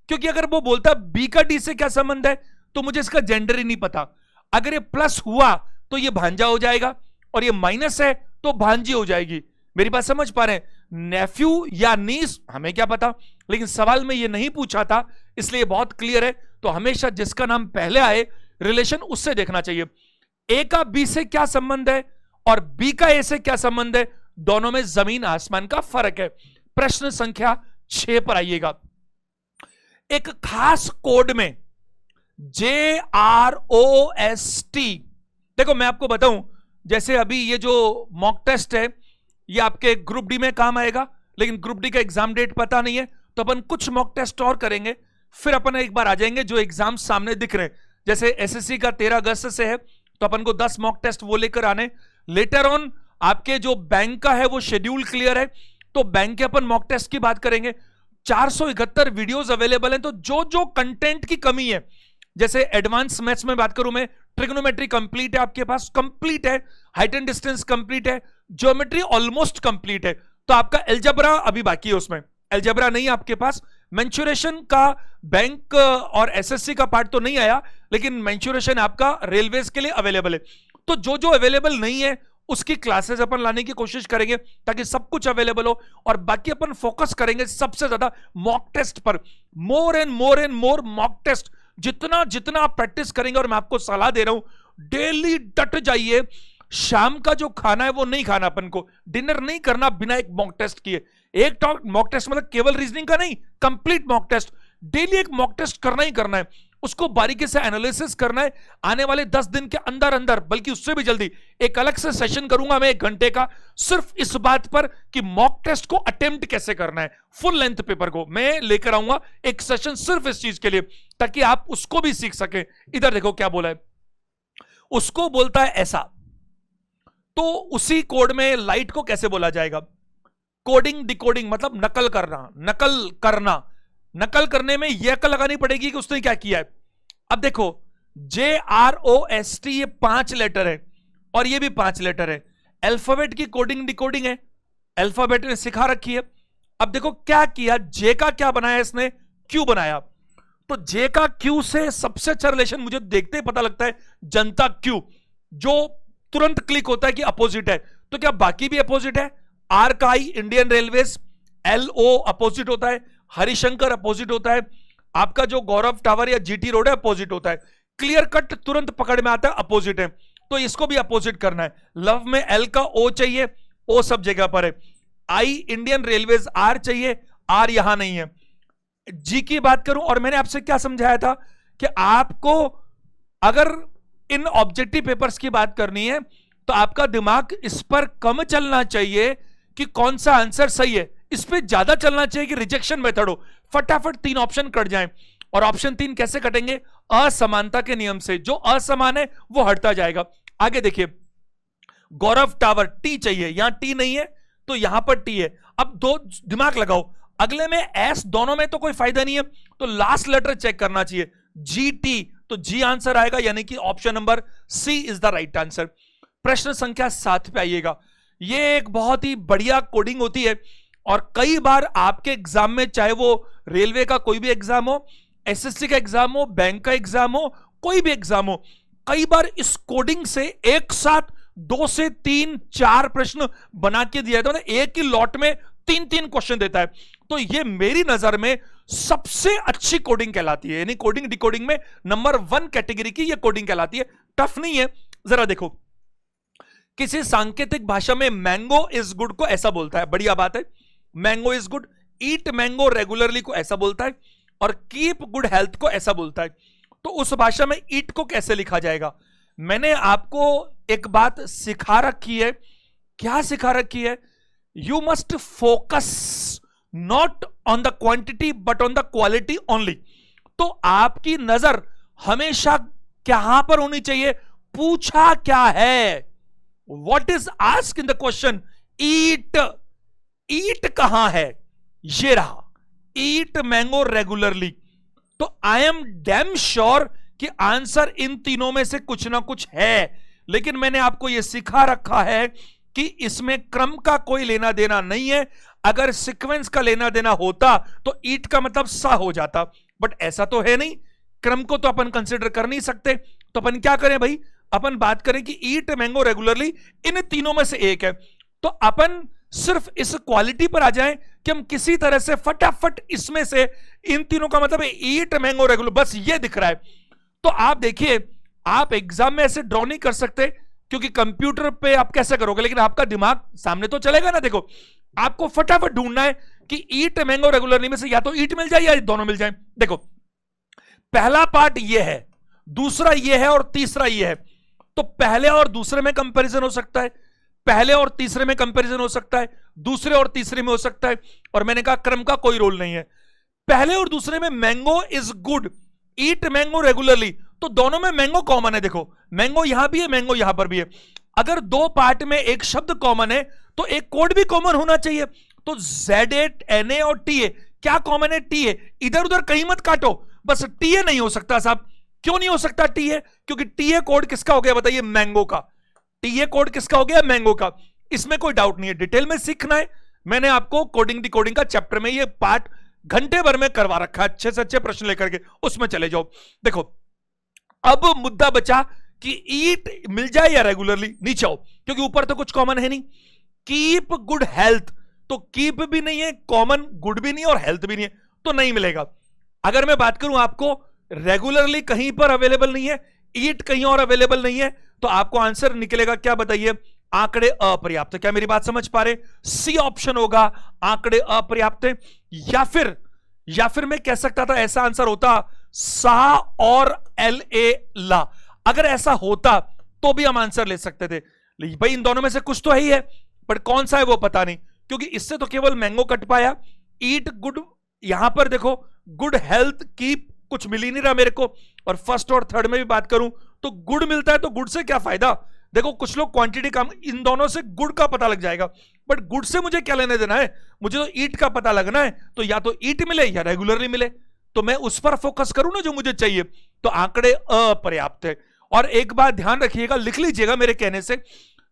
क्योंकि अगर वो बोलता बी का डी से क्या संबंध है तो मुझे इसका जेंडर ही नहीं पता। अगर ये प्लस हुआ तो ये भांजा हो जाएगा, और ये माइनस है तो भांजी हो जाएगी। मेरी बात समझ पा रहे हैं? नेफ्यू या नीस हमें क्या पता, लेकिन सवाल में ये नहीं पूछा था, इसलिए बहुत क्लियर है। तो हमेशा जिसका नाम पहले आए रिलेशन उससे देखना चाहिए। ए का बी से क्या संबंध है और बी का ए से क्या संबंध है? दोनों में जमीन आसमान का फर्क है। प्रश्न संख्या 6 पर आइएगा। एक खास कोड में JROST, देखो मैं आपको बताऊं, जैसे अभी ये जो मॉक टेस्ट है ये आपके ग्रुप डी में काम आएगा, लेकिन ग्रुप डी का एग्जाम डेट पता नहीं है, तो अपन कुछ मॉक टेस्ट और करेंगे, फिर अपन एक बार आ जाएंगे जो एग्जाम सामने दिख रहे हैं। जैसे एसएससी का 13 अगस्त से है, तो अपन को 10 मॉक टेस्ट वो लेकर आने। लेटर ऑन आपके जो बैंक का है वो शेड्यूल क्लियर है, तो बैंक के अपन मॉक टेस्ट की बात करेंगे। 471 वीडियोस अवेलेबल हैं, तो जो जो कंटेंट की कमी है, जैसे एडवांस मैथ्स में बात करूं मैं, ट्रिग्नोमेट्री कंप्लीट है आपके पास, कंप्लीट है, हाइट एंड डिस्टेंस कंप्लीट है, ज्योमेट्री ऑलमोस्ट कंप्लीट है, तो आपका एल्जेब्रा अभी बाकी है, उसमें एल्जेब्रा नहीं है आपके पास। मेंचुरेशन का बैंक और एसएससी का पार्ट तो नहीं आया, लेकिन मेंचुरेशन आपका रेलवेज के लिए अवेलेबल है। तो जो जो अवेलेबल नहीं है उसकी क्लासेस अपन लाने की कोशिश करेंगे ताकि सब कुछ अवेलेबल हो, और बाकी अपन फोकस करेंगे सबसे ज्यादा मॉक टेस्ट पर। More and more mock test, जितना जितना आप प्रैक्टिस करेंगे, और मैं आपको सलाह दे रहा हूं डेली डट जाइए। शाम का जो खाना है वो नहीं खाना, अपन को डिनर नहीं करना बिना एक मॉक टेस्ट किए। एक मॉक टेस्ट मतलब केवल रीजनिंग का नहीं, कंप्लीट मॉक टेस्ट। डेली एक मॉक टेस्ट करना ही करना है, उसको बारीकी से एनालिसिस करना है। आने वाले 10 दिन के अंदर अंदर, बल्कि उससे भी जल्दी, एक अलग से सेशन करूंगा मैं 1 घंटे का, सिर्फ इस बात पर कि मॉक टेस्ट को अटेम्प्ट कैसे करना है। फुल लेंथ पेपर को मैं लेकर आऊंगा एक सेशन सिर्फ इस चीज के लिए, ताकि आप उसको भी सीख सके। इधर देखो क्या बोला है, उसको बोलता है ऐसा, तो उसी कोड में लाइट को कैसे बोला जाएगा? कोडिंग डिकोडिंग मतलब नकल करना, नकल करना। नकल करने में यह अकल लगानी पड़ेगी कि उसने क्या किया है। अब देखो JROST ये 5 लेटर है, और ये भी 5 लेटर है। अल्फाबेट की कोडिंग डिकोडिंग है, अल्फाबेट ने सिखा रखी है। अब देखो क्या किया, जे का क्या बनाया इसने? क्यू बनाया। तो जे का क्यू से सबसे अच्छा रिलेशन मुझे देखते ही पता लगता है जनता क्यू, जो तुरंत क्लिक होता है कि अपोजिट है। तो क्या बाकी भी अपोजिट है? आर का आई इंडियन रेलवेज, LO अपोजिट होता है, हरिशंकर अपोजिट होता है, आपका जो गौरव टावर या GT रोड है अपोजिट होता है। क्लियर कट तुरंत पकड़ में आता है अपोजिट है, तो इसको भी अपोजिट करना है। लव में L का O चाहिए, O सब जगह पर है। आई इंडियन रेलवेज R चाहिए, R यहां नहीं है। जी की बात करूं, और मैंने आपसे क्या समझाया था कि आपको अगर इन ऑब्जेक्टिव पेपर्स की बात करनी है तो आपका दिमाग इस पर कम चलना चाहिए कि कौन सा आंसर सही है, इस पे ज्यादा चलना चाहिए कि रिजेक्शन मेथड हो, फटाफट 3 ऑप्शन कट जाएं। और ऑप्शन 3 कैसे कटेंगे? असमानता के नियम से, जो असमान है वो हटता जाएगा। आगे देखिए, गौरव टावर, टी चाहिए, यहां टी नहीं है तो यहां पर टी है। अब दो दिमाग लगाओ, अगले में एस, दोनों में तो कोई फायदा नहीं है, तो लास्ट लेटर चेक करना चाहिए, जी टी, तो जी आंसर आएगा, यानी कि option number C is the right answer. प्रश्न संख्या 7 पे आइएगा। ये एक बहुत ही बढ़िया कोडिंग होती है और कई बार आपके एग्जाम में, चाहे वो रेलवे का कोई भी एग्जाम हो, एसएससी का एग्जाम हो, बैंक का एग्जाम हो, कोई भी एग्जाम हो, कई बार इस कोडिंग से एक साथ 2 से 3, 4 प्रश्न बना के दिया जाता है, एक ही लॉट में 3-3 क्वेश्चन देता है। तो ये मेरी नजर में सबसे अच्छी कोडिंग कहलाती है, यानी कोडिंग डिकोडिंग में नंबर 1 कैटेगरी की ये कोडिंग कहलाती है। टफ नहीं है। जरा देखो, किसी सांकेतिक भाषा में मैंगो इज गुड को ऐसा बोलता है, बढ़िया बात है, mango is good. Eat mango regularly को ऐसा बोलता है और कीप गुड हेल्थ को ऐसा बोलता है। तो उस भाषा में ईट को कैसे लिखा जाएगा? मैंने आपको एक बात सिखा रखी है। क्या सिखा रखी है? You must focus not on the quantity but on the quality only. तो आपकी नजर हमेशा कहां पर होनी चाहिए? पूछा क्या है, what is ask in the question, eat, eat कहां है, ये रहा, ईट मैंगो रेगुलरली। तो आई एम डैम श्योर कि आंसर इन तीनों में से कुछ ना कुछ है, लेकिन मैंने आपको यह सिखा रखा है कि इसमें क्रम का कोई लेना देना नहीं है। अगर सीक्वेंस का लेना देना होता तो ईट का मतलब सा हो जाता, बट ऐसा तो है नहीं, क्रम को तो अपन कंसिडर कर नहीं सकते। तो अपन क्या करें भाई, अपन बात करें कि ईट मैंगो रेगुलरली इन तीनों में से एक है। तो अपन सिर्फ इस क्वालिटी पर आ जाएं कि हम किसी तरह से फटाफट इसमें से, इन तीनों का मतलब है ईट मैंगो रेगुलर, बस ये दिख रहा है। तो आप देखिए, आप एग्जाम में ऐसे ड्रॉ नहीं कर सकते क्योंकि कंप्यूटर पे आप कैसे करोगे, लेकिन आपका दिमाग सामने तो चलेगा ना। देखो, आपको फटाफट ढूंढना है कि ईट मैंगो रेगुलरली में से या तो ईट मिल जाए या दोनों मिल जाए। देखो, पहला पार्ट ये है, दूसरा ये है और तीसरा ये है। तो पहले और दूसरे में कंपैरिजन हो सकता है, पहले और तीसरे में कंपैरिजन हो सकता है, दूसरे और तीसरे में हो सकता है, और मैंने कहा क्रम का कोई रोल नहीं है। पहले और दूसरे में mango is good, eat mango regularly, तो दोनों में मैंगो कॉमन है। देखो, मैंगो यहां भी है, मैंगो यहां पर भी है। अगर दो पार्ट में एक शब्द कॉमन है तो एक कोड भी कॉमन होना चाहिए। तो Z8 Na और TA क्या कॉमन है? TA। इधर उधर कहीं मत काटो, बस TA नहीं हो सकता साहब। क्यों नहीं हो सकता TA? क्योंकि TA कोड किसका हो गया बताइए? मैंगो का। TA कोड किसका हो गया? मैंगो का। इसमें कोई डाउट नहीं है, डिटेल में सीखना है। मैंने आपको कोडिंग डिकोडिंग का चैप्टर में ये पार्ट घंटे भर में करवा रखा है, अच्छे से अच्छे प्रश्न लेकर के, उसमें चले जाओ। देखो, अब मुद्दा बचा कि ईट मिल जाए या रेगुलरली। नीचे आओ, क्योंकि ऊपर तो कुछ कॉमन है नहीं। कीप गुड हेल्थ, तो कीप भी नहीं है कॉमन, गुड भी नहीं और हेल्थ भी नहीं है, तो नहीं मिलेगा। अगर मैं बात करूं, आपको रेगुलरली कहीं पर अवेलेबल नहीं है, ईट कहीं और अवेलेबल नहीं है, तो आपको आंसर निकलेगा क्या बताइए? आंकड़े अपर्याप्त। क्या मेरी बात समझ पा रहे? सी ऑप्शन होगा, आंकड़े अपर्याप्त। या फिर मैं कह सकता था ऐसा आंसर होता सा और LA ला। अगर ऐसा होता तो भी हम आंसर ले सकते थे। भाई इन दोनों में से कुछ तो है ही है, पर कौन सा है वो पता नहीं, क्योंकि इससे तो केवल मैंगो कट पाया। ईट गुड, यहां पर देखो गुड हेल्थ कीप कुछ मिल ही नहीं रहा मेरे को। और फर्स्ट और थर्ड में भी बात करूं तो गुड मिलता है, तो गुड से क्या फायदा? देखो, कुछ लोग क्वांटिटी कम, इन दोनों से गुड का पता लग जाएगा, बट गुड से मुझे क्या लेने देना है? मुझे तो ईट का पता लगना है। तो या तो ईट मिले या रेगुलरली मिले, तो मैं उस पर फोकस करूं ना जो मुझे चाहिए। तो आंकड़े अपर्याप्त है। और एक बात ध्यान रखिएगा, लिख लीजिएगा मेरे कहने से,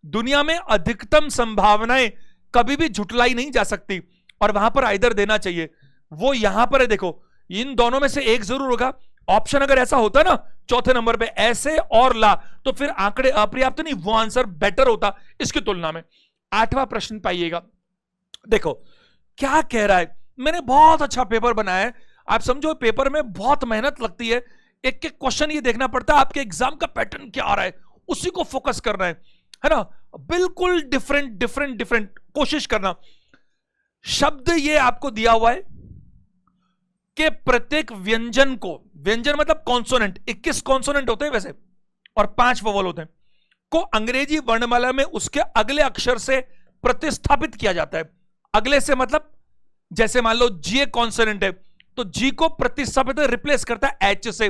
दुनिया में अधिकतम संभावनाएं कभी भी झुटलाई नहीं जा सकती, और वहां पर आइदर देना चाहिए। वो यहां पर है, देखो, इन दोनों में से एक जरूर होगा। ऑप्शन अगर ऐसा होता ना चौथे नंबर पे, ऐसे और ला, तो फिर आंकड़े अपर्याप्त नहीं, वो आंसर बेटर होता इसकी तुलना में। 8वां प्रश्न पाइएगा। देखो क्या कह रहा है, मैंने बहुत अच्छा पेपर बनाया है। आप समझो, पेपर में बहुत मेहनत लगती है, एक एक क्वेश्चन ये देखना पड़ता है आपके एग्जाम का पैटर्न क्या आ रहा है, उसी को फोकस करना है ना। बिल्कुल डिफरेंट डिफरेंट डिफरेंट कोशिश करना। शब्द ये आपको दिया हुआ है कि प्रत्येक व्यंजन को, व्यंजन मतलब कॉन्सोनेंट, 21 कॉन्सोनेंट होते हैं वैसे, और 5 वोवल होते हैं, को अंग्रेजी वर्णमाला में उसके अगले अक्षर से प्रतिस्थापित किया जाता है। अगले से मतलब, जैसे मान लो जी कॉन्सोनेंट है, तो जी को प्रतिस्थापित रिप्लेस करता है एच से।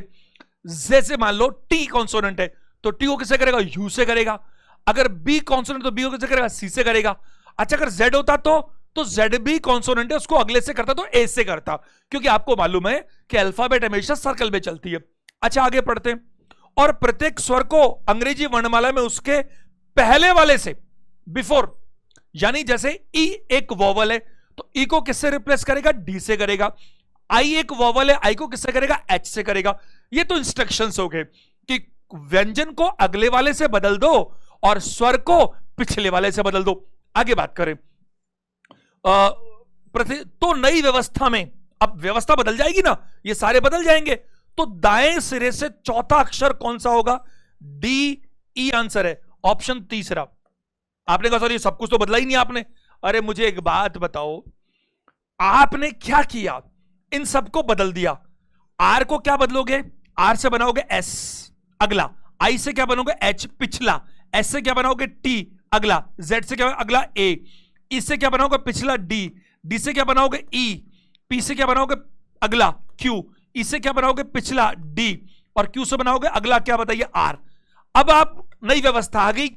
जैसे मान लो टी कॉन्सोनेंट है, तो टी को किससे करेगा? यू से करेगा। अगर बी कॉन्सोनेंट तो बी को किससे करेगा? सी से करेगा। अच्छा अगर जेड होता तो जेड भी कॉन्सोनेंट है, उसको अगले से करता तो ए से करता, क्योंकि आपको मालूम है कि अल्फाबेट हमेशा सर्कल में चलती है। अच्छा आगे पढ़ते हैं। और प्रत्येक स्वर को अंग्रेजी वर्णमाला में उसके पहले वाले से, बिफोर, यानी जैसे ई एक वोवल है तो ई को किससे रिप्लेस करेगा? डी से करेगा। आई एक वोवल है, आई को किससे करेगा? एच से करेगा। ये तो इंस्ट्रक्शंस हो गए कि व्यंजन को अगले वाले से बदल दो और स्वर को पिछले वाले से बदल दो। आगे बात करें तो नई व्यवस्था में अब व्यवस्था बदल जाएगी ना, ये सारे बदल जाएंगे। तो दाएं सिरे से चौथा अक्षर कौन सा होगा? डी ई आंसर है, ऑप्शन तीसरा। आपने कहा सर ये सब कुछ तो बदला ही नहीं आपने। अरे मुझे एक बात बताओ, आपने क्या किया? इन सबको बदल दिया। आर को क्या बदलोगे? आर से बनाओगे एस अगला, आई से क्या बनोगे? एच पिछला, एस से क्या बनाओगे? टी अगला, जेड से क्या अगला? ए, ई से क्या बनाओगे? पिछला डी, डी से क्या बनाओगे? ई, पी से क्या बनाओगे? अगला क्यू, ई से क्या बनाओगे? पिछला डी, और क्यू से बनाओगे अगला क्या बताइए? आर। अब आप नई व्यवस्था आ गई,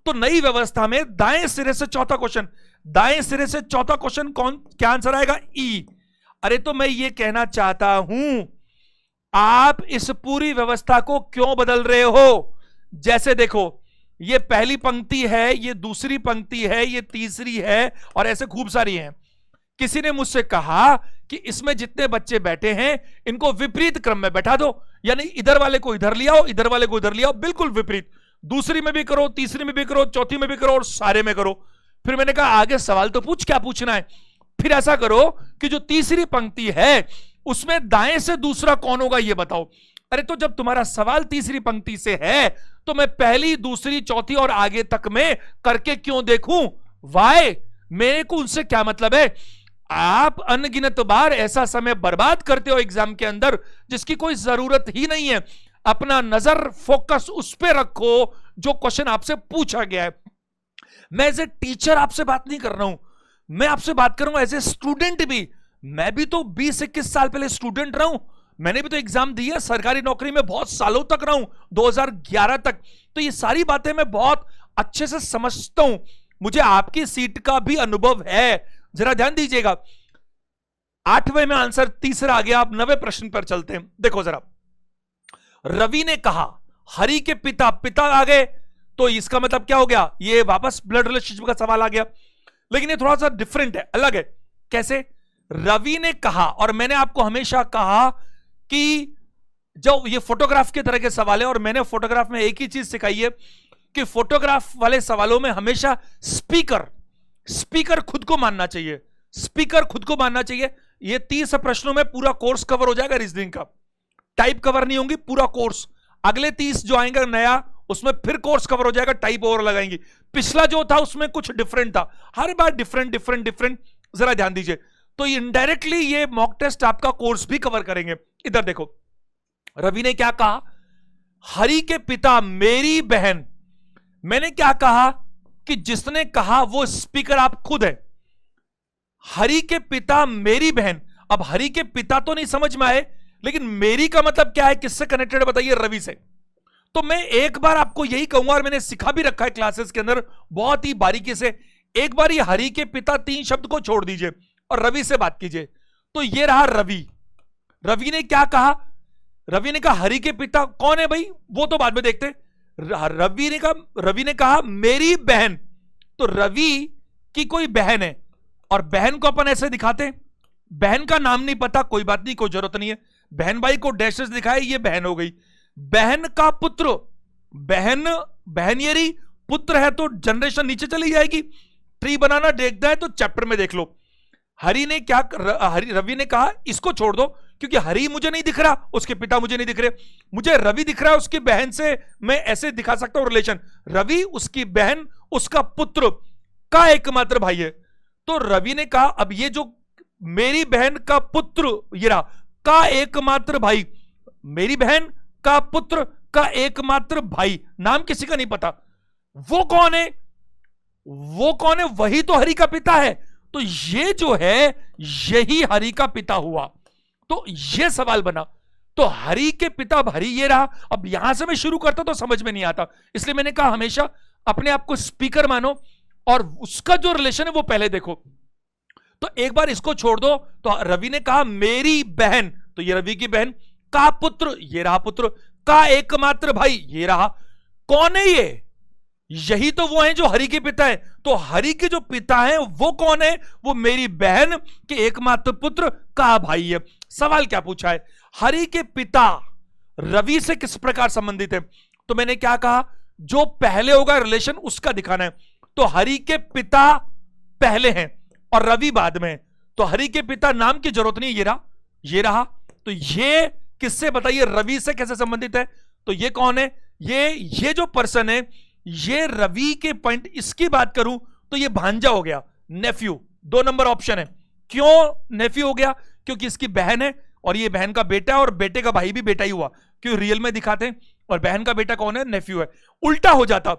तो नई व्यवस्था में दाएं सिरे से चौथा क्वेश्चन, दाएं सिरे से चौथा क्वेश्चन कौन, क्या आंसर आएगा? ई। अरे तो मैं ये कहना चाहता हूं, आप इस पूरी व्यवस्था को क्यों बदल रहे हो? जैसे देखो ये पहली पंक्ति है, ये दूसरी पंक्ति है, ये तीसरी है, और ऐसे खूब सारी हैं। किसी ने मुझसे कहा कि इसमें जितने बच्चे बैठे हैं इनको विपरीत क्रम में बैठा दो, यानी इधर वाले को इधर ले आओ, इधर वाले को इधर ले आओ, बिल्कुल विपरीत। दूसरी में भी करो, तीसरी में भी करो, चौथी में भी करो, और सारे में करो। फिर मैंने कहा आगे सवाल तो पूछ, क्या पूछना है? फिर ऐसा करो कि जो तीसरी पंक्ति है उसमें दाएं से दूसरा कौन होगा ये बताओ। अरे तो जब तुम्हारा सवाल तीसरी पंक्ति से है तो मैं पहली, दूसरी, चौथी और आगे तक में करके क्यों देखूं? वाई? मेरे को उनसे क्या मतलब है? आप अनगिनत बार ऐसा समय बर्बाद करते हो एग्जाम के अंदर जिसकी कोई जरूरत ही नहीं है। अपना नजर फोकस उस पर रखो जो क्वेश्चन आपसे पूछा गया है। मैं एज ए टीचर आपसे बात नहीं कर रहा हूं, मैं आपसे बात कर रहा हूं एज ए स्टूडेंट भी। मैं भी तो 20-21 साल पहले स्टूडेंट रहा हूं, मैंने भी तो एग्जाम दिया, सरकारी नौकरी में बहुत सालों तक रहा हूं, 2011 तक। तो ये सारी बातें मैं बहुत अच्छे से समझता हूं, मुझे आपकी सीट का भी अनुभव है। जरा ध्यान दीजिएगा। 8वें में आंसर तीसरा आ गया। आप 9वें प्रश्न पर चलते हैं। देखो जरा, रवि ने कहा हरि के पिता, पिता आ गए तो इसका मतलब क्या हो गया? ये वापस ब्लड रिलेशनशिप का सवाल आ गया, लेकिन ये थोड़ा सा डिफरेंट है, अलग है। कैसे? रवि ने कहा, और मैंने आपको हमेशा कहा कि जो ये फोटोग्राफ के तरह के सवाल है, और मैंने फोटोग्राफ में एक ही चीज सिखाई है कि फोटोग्राफ वाले सवालों में हमेशा स्पीकर खुद को मानना चाहिए, स्पीकर खुद को मानना चाहिए। ये 30 प्रश्नों में पूरा कोर्स कवर हो जाएगा रीजनिंग का, टाइप कवर नहीं होंगी, पूरा कोर्स। अगले 30 जो आएंगे नया, उसमें फिर कोर्स कवर हो जाएगा, टाइप और लगाएंगे। पिछला जो था उसमें कुछ डिफरेंट था, हर बार डिफरेंट डिफरेंट डिफरेंट। जरा ध्यान दीजिए, तो इनडायरेक्टली ये मॉक टेस्ट आपका कोर्स भी कवर करेंगे। इधर देखो, रवि ने क्या कहा? हरि के पिता मेरी बहन। मैंने क्या कहा कि जिसने कहा वो स्पीकर आप खुद है। हरि के पिता मेरी बहन, अब हरि के पिता तो नहीं समझ में आए, लेकिन मेरी का मतलब क्या है, किससे कनेक्टेड बताइए? रवि से। तो मैं एक बार आपको यही कहूंगा, और मैंने सिखा भी रखा है क्लासेस के अंदर बहुत ही बारीकी से। एक बार ये हरि के पिता 3 शब्द को छोड़ दीजिए और रवि से बात कीजिए। तो ये रहा रवि। रवि ने क्या कहा? रवि ने कहा हरि के पिता कौन है भाई, वो तो बाद में देखते। रवि ने कहा मेरी बहन, तो रवि की कोई बहन है, और बहन को अपन ऐसे दिखाते हैं। बहन का नाम नहीं पता, कोई बात नहीं, कोई जरूरत नहीं है। बहन भाई को डैशेस दिखाए, ये बहन हो गई। बहन का पुत्र, बहनियरी, पुत्र है तो जनरेशन नीचे चली जाएगी। ट्री बनाना देखना है तो चैप्टर में देख लो। रवि ने कहा इसको छोड़ दो, क्योंकि हरि मुझे नहीं दिख रहा, उसके पिता मुझे नहीं दिख रहे, मुझे रवि दिख रहा है, उसकी बहन से मैं ऐसे दिखा सकता हूं रिलेशन। रवि उसकी बहन, उसका पुत्र का एकमात्र भाई है। तो रवि ने कहा अब ये जो मेरी बहन का पुत्र, ये रहा का एकमात्र भाई, मेरी बहन का पुत्र का एकमात्र भाई, नाम किसी का नहीं पता, वो कौन है? वो कौन है? वही तो हरि का पिता है। तो ये जो है यही हरि का पिता हुआ। तो ये सवाल बना। तो हरि के पिता हरि ये रहा। अब यहां से मैं शुरू करता तो समझ में नहीं आता, इसलिए मैंने कहा हमेशा अपने आप को स्पीकर मानो और उसका जो रिलेशन है वो पहले देखो। तो एक बार इसको छोड़ दो, तो रवि ने कहा मेरी बहन, तो ये रवि की बहन, का पुत्र, ये रहा पुत्र, का एकमात्र भाई, ये रहा। कौन है ये? यही तो वो हैं जो हरि के पिता है। तो हरि के जो पिता हैं वो कौन है? वो मेरी बहन के एकमात्र पुत्र का भाई है। सवाल क्या पूछा है? हरि के पिता रवि से किस प्रकार संबंधित है? तो मैंने क्या कहा, जो पहले होगा रिलेशन उसका दिखाना है। तो हरि के पिता पहले हैं और रवि बाद में है। तो हरि के पिता नाम की जरूरत नहीं, ये रहा, ये रहा। तो ये किससे, बताइए, रवि से कैसे संबंधित है? तो ये कौन है? ये जो पर्सन है, ये रवि के पॉइंट, इसकी बात करूं तो ये भांजा हो गया, नेफ्यू। 2 नंबर ऑप्शन है। क्यों नेफ्यू हो गया? क्योंकि इसकी बहन है और ये बहन का बेटा है और बेटे का भाई भी बेटा ही हुआ, क्यों रियल में दिखाते हैं। और बहन का बेटा कौन है? नेफ्यू है। उल्टा हो जाता।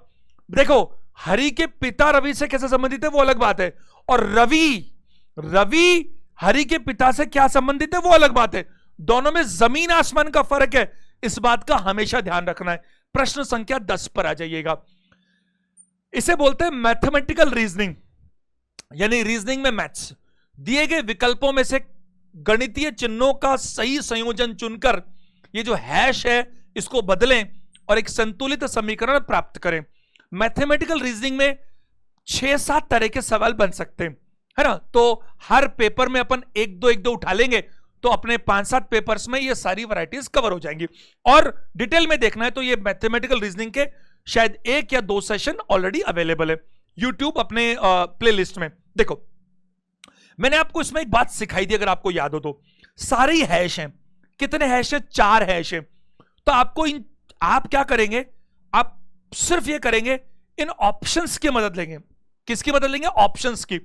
देखो हरि के पिता रवि से कैसे संबंधित है वो अलग बात है, और रवि हरि के पिता से क्या संबंधित है वो अलग बात है। दोनों में जमीन आसमान का फर्क है, इस बात का हमेशा ध्यान रखना है। प्रश्न संख्या 10 पर आ जाइएगा। इसे बोलते हैं मैथमेटिकल रीजनिंग, यानी रीजनिंग में मैथ्स। दिए गए विकल्पों में से गणितीय चिन्हों का सही संयोजन चुनकर ये जो हैश है इसको बदलें और एक संतुलित समीकरण प्राप्त करें। मैथमेटिकल रीजनिंग में 6-7 तरह के सवाल बन सकते हैं, है ना। तो हर पेपर में अपन 1-2 उठा लेंगे तो अपने 5-7 पेपर्स में ये सारी वैरायटीज कवर हो जाएंगी। और डिटेल में देखना है तो ये मैथमेटिकल रीजनिंग के शायद 1 या 2 सेशन ऑलरेडी अवेलेबल है यूट्यूब अपने प्लेलिस्ट में। देखो मैंने आपको इसमें एक बात सिखाई थी, अगर आपको याद हो तो। सारे हैश हैं, कितने हैश हैं? 4 हैश हैं। तो आपको आप क्या करेंगे, आप सिर्फ ये करेंगे, इन ऑप्शंस की मदद लेंगे। किसकी मदद लेंगे? ऑप्शंस की।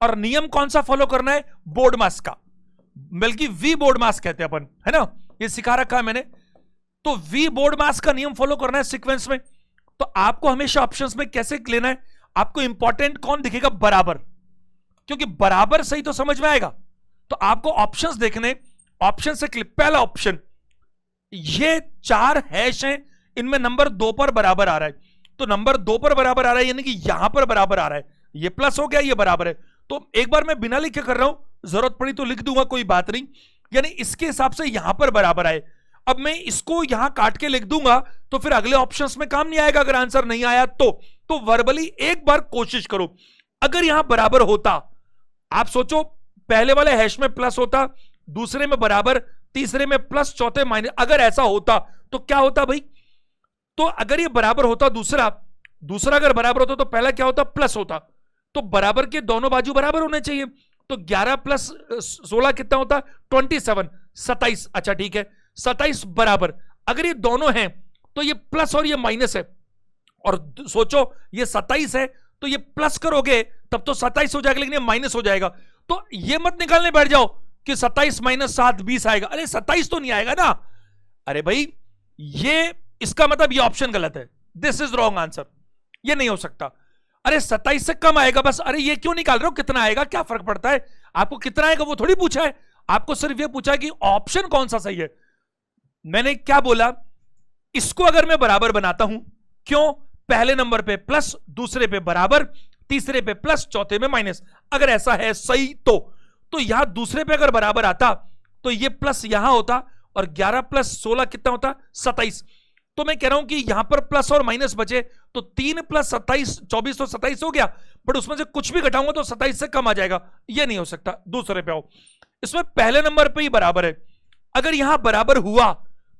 और नियम कौन सा फॉलो करना है? बोर्ड मास का, बल्कि वी बोर्ड मास कहते हैं अपन, है ना, ये सिखा रखा है मैंने। तो वी बोर्ड मास का नियम फॉलो करना है सीक्वेंस में। तो आपको हमेशा ऑप्शंस में कैसे लेना है, आपको इंपॉर्टेंट कौन दिखेगा? बराबर, क्योंकि बराबर सही तो समझ में आएगा। तो आपको ऑप्शंस देखने, ऑप्शन से क्लिक। पहला ऑप्शन, ये 4 हैश हैं, इनमें नंबर 2 पर बराबर आ रहा है। तो नंबर 2 पर बराबर आ रहा है, यानी कि यहां पर बराबर आ रहा है, ये प्लस हो गया, ये बराबर है। तो एक बार मैं बिना लिखे कर रहा हूं, जरूरत पड़ी तो लिख दूंगा, कोई बात नहीं। यानी इसके हिसाब से यहां पर बराबर आए। अब मैं इसको यहां काट के लिख दूंगा तो फिर अगले ऑप्शंस में काम नहीं आएगा अगर आंसर नहीं आया तो वर्बली एक बार कोशिश करो। अगर यहां बराबर होता, आप सोचो पहले वाले हैश में प्लस होता, दूसरे में बराबर, तीसरे में प्लस, चौथे माइनस। अगर ऐसा होता तो क्या होता भाई? तो अगर ये बराबर होता, दूसरा अगर बराबर होता तो पहला क्या होता? प्लस होता। तो बराबर के दोनों बाजू बराबर होने चाहिए। तो 11 प्लस 16 कितना होता? 27, 27। अच्छा ठीक है, 27 बराबर। अगर ये दोनों हैं तो ये प्लस और ये माइनस है, और सोचो ये 27 है तो ये प्लस करोगे तब तो 27 हो जाएगा, लेकिन ये माइनस हो जाएगा। तो ये मत निकालने बैठ जाओ कि 27 माइनस 7 20 आएगा। अरे 27 तो नहीं आएगा ना। अरे भाई ये, इसका मतलब ये ऑप्शन गलत है, दिस इज रॉन्ग आंसर, ये नहीं हो सकता। अरे 27 से कम आएगा बस। अरे ये क्यों निकाल रहे हो, कितना आएगा, क्या फर्क पड़ता है? आपको कितना आएगा वो थोड़ी पूछा है, आपको सिर्फ ये पूछा है कि ऑप्शन कौन सा सही है। मैंने क्या बोला, इसको अगर मैं बराबर बनाता हूं, क्यों? पहले नंबर पे प्लस, दूसरे पे बराबर, तीसरे पे प्लस, चौथे में माइनस। अगर ऐसा है सही तो यहां दूसरे पे अगर बराबर आता तो ये प्लस यहां होता, और 11 प्लस 16 कितना होता? 27। तो मैं कह रहा हूं कि यहां पर प्लस और माइनस बचे, तो 3 प्लस 27 24, तो 27 हो गया। बट उसमें से कुछ भी घटाऊंगा तो 27 से कम आ जाएगा, ये नहीं हो सकता। दूसरे पे आओ, इसमें पहले नंबर पे ही बराबर है। अगर यहां बराबर हुआ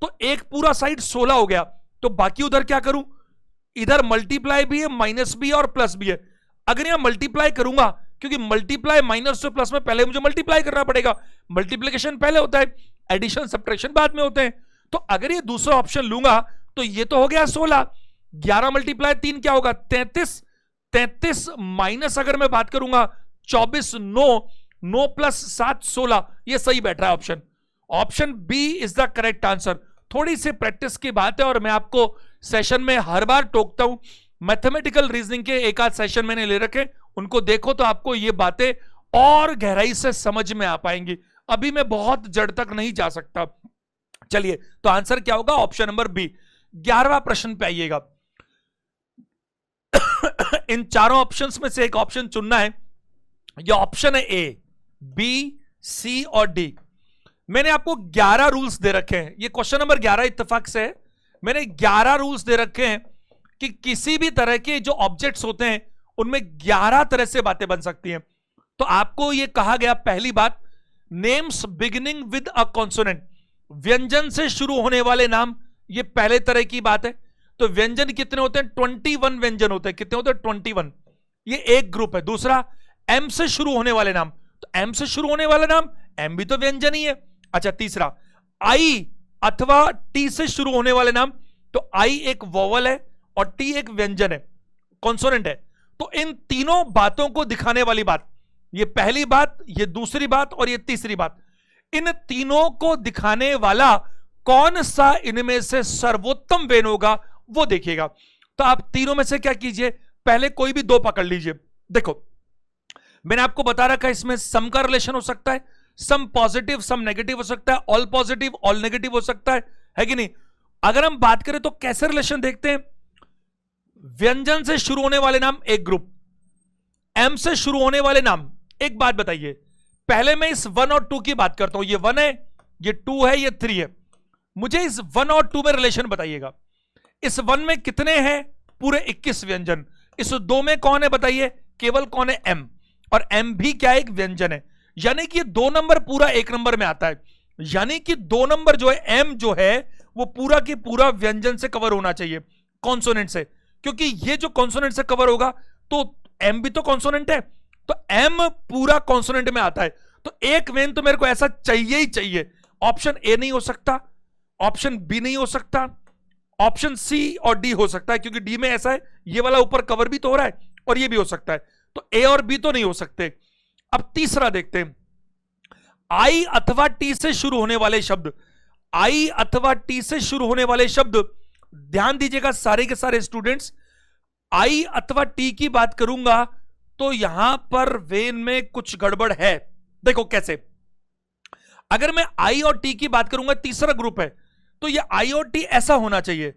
तो एक पूरा साइड 16 हो गया, तो बाकी उधर क्या करूं? इधर मल्टीप्लाई भी है, माइनस भी है और प्लस भी है। अगर यहां मल्टीप्लाई करूंगा, क्योंकि मल्टीप्लाई माइनस से प्लस में पहले मुझे मल्टीप्लाई करना पड़ेगा, मल्टीप्लिकेशन पहले होता है, एडिशन सब्ट्रैक्शन बाद में होते हैं। तो अगर ये दूसरा ऑप्शन लूंगा तो ये तो हो गया 16, 11 मल्टीप्लाई 3 क्या होगा? 33, 33 माइनस अगर मैं बात करूंगा 24, 9 प्लस 7 16, ये सही बैठ रहा है option. Option B is the correct answer. थोड़ी सी प्रैक्टिस की बात है, और मैं आपको सेशन में हर बार टोकता हूं। मैथमेटिकल रीजनिंग के एक आध सेशन मैंने ले रखे, उनको देखो तो आपको ये बातें और गहराई से समझ में आ पाएंगी। अभी मैं बहुत जड़ तक नहीं जा सकता। चलिए, तो आंसर क्या होगा? Option number B. 11वां प्रश्न पे आइएगा। इन चारों ऑप्शंस में से एक ऑप्शन चुनना है। ये ऑप्शन है ए, बी, सी और डी। मैंने आपको 11 रूल्स दे रखे हैं। ये क्वेश्चन नंबर 11 इत्तेफाक से है। मैंने 11 रूल्स दे रखे हैं कि किसी भी तरह के जो ऑब्जेक्ट्स होते हैं उनमें 11 तरह से बातें बन सकती हैं। तो आपको यह कहा गया, पहली बात, names beginning with a consonant, व्यंजन से शुरू होने वाले नाम, ये पहले तरह की बात है। तो व्यंजन कितने होते हैं? 21 व्यंजन होते हैं। कितने होते हैं? 21। ये एक ग्रुप है। दूसरा, एम से शुरू होने वाले नाम, तो एम से शुरू होने वाला नाम, एम भी तो व्यंजन ही है। अच्छा, तीसरा, आई अथवा टी से शुरू होने वाले नाम, तो आई एक वोवल है और टी एक व्यंजन है, कॉन्सोनेंट है। तो इन तीनों बातों को दिखाने वाली बात, ये पहली बात, ये दूसरी बात और ये तीसरी बात, इन तीनों को दिखाने वाला कौन सा इनमें से सर्वोत्तम वेन होगा वो देखिएगा। तो आप तीनों में से क्या कीजिए, पहले कोई भी दो पकड़ लीजिए। देखो, मैंने आपको बता रखा है इसमें सम का रिलेशन हो सकता है, सम पॉजिटिव सम नेगेटिव हो सकता है, ऑल पॉजिटिव ऑल नेगेटिव हो सकता है कि नहीं? अगर हम बात करें तो कैसे रिलेशन देखते हैं? व्यंजन से शुरू होने वाले नाम एक ग्रुप, एम से शुरू होने वाले नाम। एक बात बताइए, पहले मैं इस 1 और 2 की बात करता हूं। ये 1 है, ये 2 है, ये 3 है। मुझे इस 1 और 2 में रिलेशन बताइएगा। इस 1 में कितने हैं? पूरे 21 व्यंजन। इस 2 में कौन है बताइए? केवल कौन है? एम। और एम भी क्या, एक व्यंजन है। यानी कि 2 नंबर पूरा 1 नंबर में आता है। यानी कि 2 नंबर जो है, एम जो है, वो पूरा की पूरा व्यंजन से कवर होना चाहिए, कॉन्सोनेंट से। क्योंकि ये जो कॉन्सोनेंट से कवर होगा तो एम भी तो कॉन्सोनेंट है, तो एम पूरा कॉन्सोनेंट में आता है। तो एक वेन तो मेरे को ऐसा चाहिए ही चाहिए। ऑप्शन ए नहीं हो सकता, ऑप्शन बी नहीं हो सकता, ऑप्शन सी और डी हो सकता है, क्योंकि डी में ऐसा है, ये वाला ऊपर कवर भी तो हो रहा है और ये भी हो सकता है। तो ए और बी तो नहीं हो सकते। अब तीसरा देखते हैं, आई अथवा टी से शुरू होने वाले शब्द। आई अथवा टी से शुरू होने वाले शब्द, ध्यान दीजिएगा सारे के सारे स्टूडेंट्स, आई अथवा टी की बात करूंगा तो यहां पर वेन में कुछ गड़बड़ है। देखो कैसे, अगर मैं आई और टी की बात करूंगा, तीसरा ग्रुप है, तो ये आई और टी ऐसा होना चाहिए।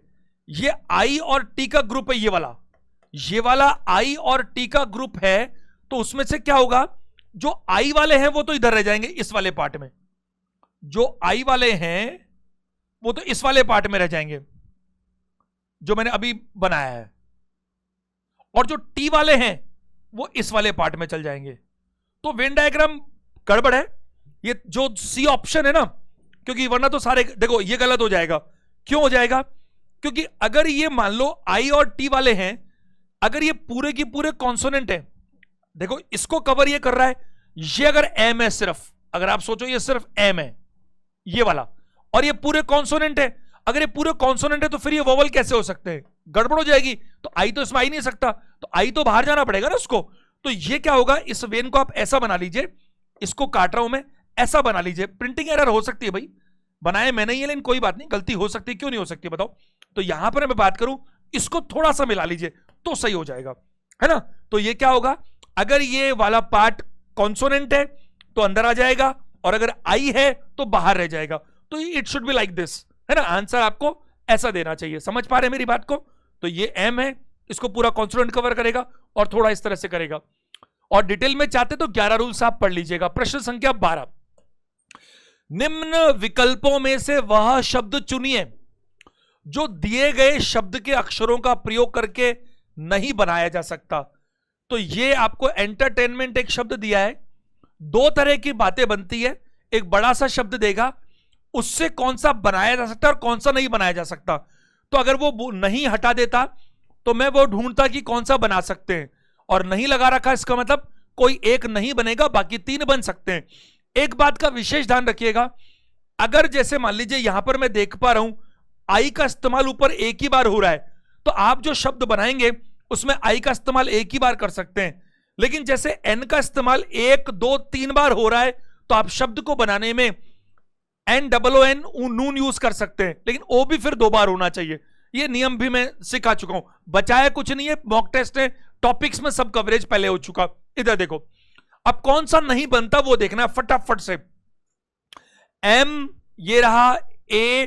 ये आई और टी का ग्रुप है, ये वाला आई और टी का ग्रुप है। तो उसमें से क्या होगा, जो आई वाले हैं वो तो इधर रह जाएंगे, इस वाले पार्ट में। जो आई वाले हैं वो तो इस वाले पार्ट में रह जाएंगे जो मैंने अभी बनाया है, और जो टी वाले हैं वो इस वाले पार्ट में चल जाएंगे। तो वेन डायग्राम गड़बड़ है, ये जो सी ऑप्शन है ना, क्योंकि वरना तो सारे, देखो ये गलत हो जाएगा। क्यों हो जाएगा? क्योंकि अगर ये मान लो आई और टी वाले हैं, अगर ये पूरे की पूरे कॉन्सोनेंट है, देखो इसको कवर ये कर रहा है, ये अगर एम है सिर्फ, अगर आप सोचो ये सिर्फ एम है ये वाला, और ये पूरे कॉन्सोनेंट है, अगर ये पूरे कॉन्सोनेंट है तो फिर ये वोवल कैसे हो सकते हैं? गड़बड़ हो जाएगी। तो आई तो इसमें आ ही नहीं सकता, तो आई तो बाहर जाना पड़ेगा ना उसको। तो ये क्या होगा, इस वेन को आप ऐसा बना लीजिए, इसको काट रहा हूं मैं, ऐसा बना लीजिए। प्रिंटिंग एरर हो सकती है भाई, बनाए मैंने ही है, लेकिन कोई बात नहीं, गलती हो सकती है, क्यों नहीं हो सकती बताओ। तो यहां पर मैं बात करूं, इसको थोड़ा सा मिला लीजिए तो सही हो जाएगा, है ना। तो ये क्या होगा, अगर ये वाला पार्ट कॉन्सोनेंट है तो अंदर आ जाएगा, और अगर आई है तो बाहर रह जाएगा। तो it should be like this, है ना। आंसर आपको ऐसा देना चाहिए। समझ पा रहे हैं मेरी बात को? तो ये एम है, इसको पूरा कॉन्सोनेंट कवर करेगा और थोड़ा इस तरह से करेगा। और डिटेल में चाहते तो 11 रूल्स आप पढ़ लीजिएगा। प्रश्न संख्या 12, निम्न विकल्पों में से वह शब्द चुनिए जो दिए गए शब्द के अक्षरों का प्रयोग करके नहीं बनाया जा सकता। तो ये आपको एंटरटेनमेंट एक शब्द दिया है, 2 तरह की बातें बनती है। एक बड़ा सा शब्द देगा, उससे कौन सा बनाया जा सकता है और कौन सा नहीं बनाया जा सकता। तो अगर वो नहीं हटा देता तो मैं वो ढूंढता कि कौन सा बना सकते हैं, और नहीं लगा रखा, इसका मतलब कोई एक नहीं बनेगा, बाकी 3 बन सकते हैं। एक बात का विशेष ध्यान रखिएगा, अगर जैसे मान लीजिए यहां पर मैं देख पा रहा हूं आई का इस्तेमाल ऊपर एक ही बार हो रहा है, तो आप जो शब्द बनाएंगे उसमें आई का इस्तेमाल एक ही बार कर सकते हैं। लेकिन जैसे एन का इस्तेमाल 1 2 3 बार हो रहा है, तो आप शब्द को बनाने में NOON नून यूज कर सकते हैं, लेकिन ओ भी फिर 2 बार होना चाहिए। ये नियम भी मैं सिखा चुका हूं, बचाया कुछ नहीं है, मॉक टेस्ट है, टॉपिक्स में सब कवरेज पहले हो चुका। इधर देखो, अब कौन सा नहीं बनता वो देखना है फटाफट से। एम ये रहा ए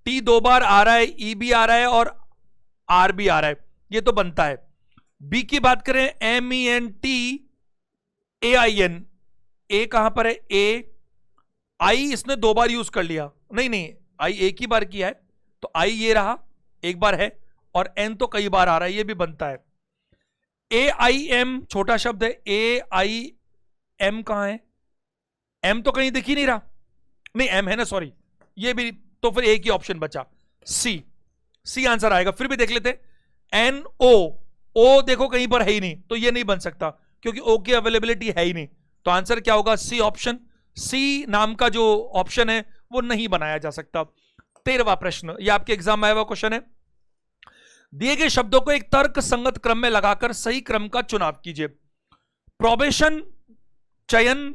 टी 2 बार आ रहा है, ई भी आ रहा है और आर भी आ रहा है, ये तो बनता है। बी की बात करें, M E N T A I N, A कहां पर है, ए आई इसने 2 बार यूज कर लिया, नहीं नहीं आई एक ही बार किया है, तो आई ये रहा एक बार है, और एन तो कई बार आ रहा है, ये भी बनता है। ए आई एम छोटा शब्द है, ए आई एम कहां है, एम तो कहीं दिख ही नहीं रहा, नहीं एम है ना, सॉरी, ये भी, तो फिर एक ही ऑप्शन बचा, सी, सी आंसर आएगा। फिर भी देख लेते, एन ओ, ओ देखो कहीं पर है ही नहीं, तो ये नहीं बन सकता क्योंकि ओ की अवेलेबिलिटी है ही नहीं, तो आंसर क्या होगा, सी ऑप्शन। सी नाम का जो ऑप्शन है वो नहीं बनाया जा सकता। 13वां प्रश्न, ये आपके एग्जाम में आया हुआ क्वेश्चन है, दिए गए शब्दों को एक तर्क संगत क्रम में लगाकर सही क्रम का चुनाव कीजिए। प्रोबेशन, चयन,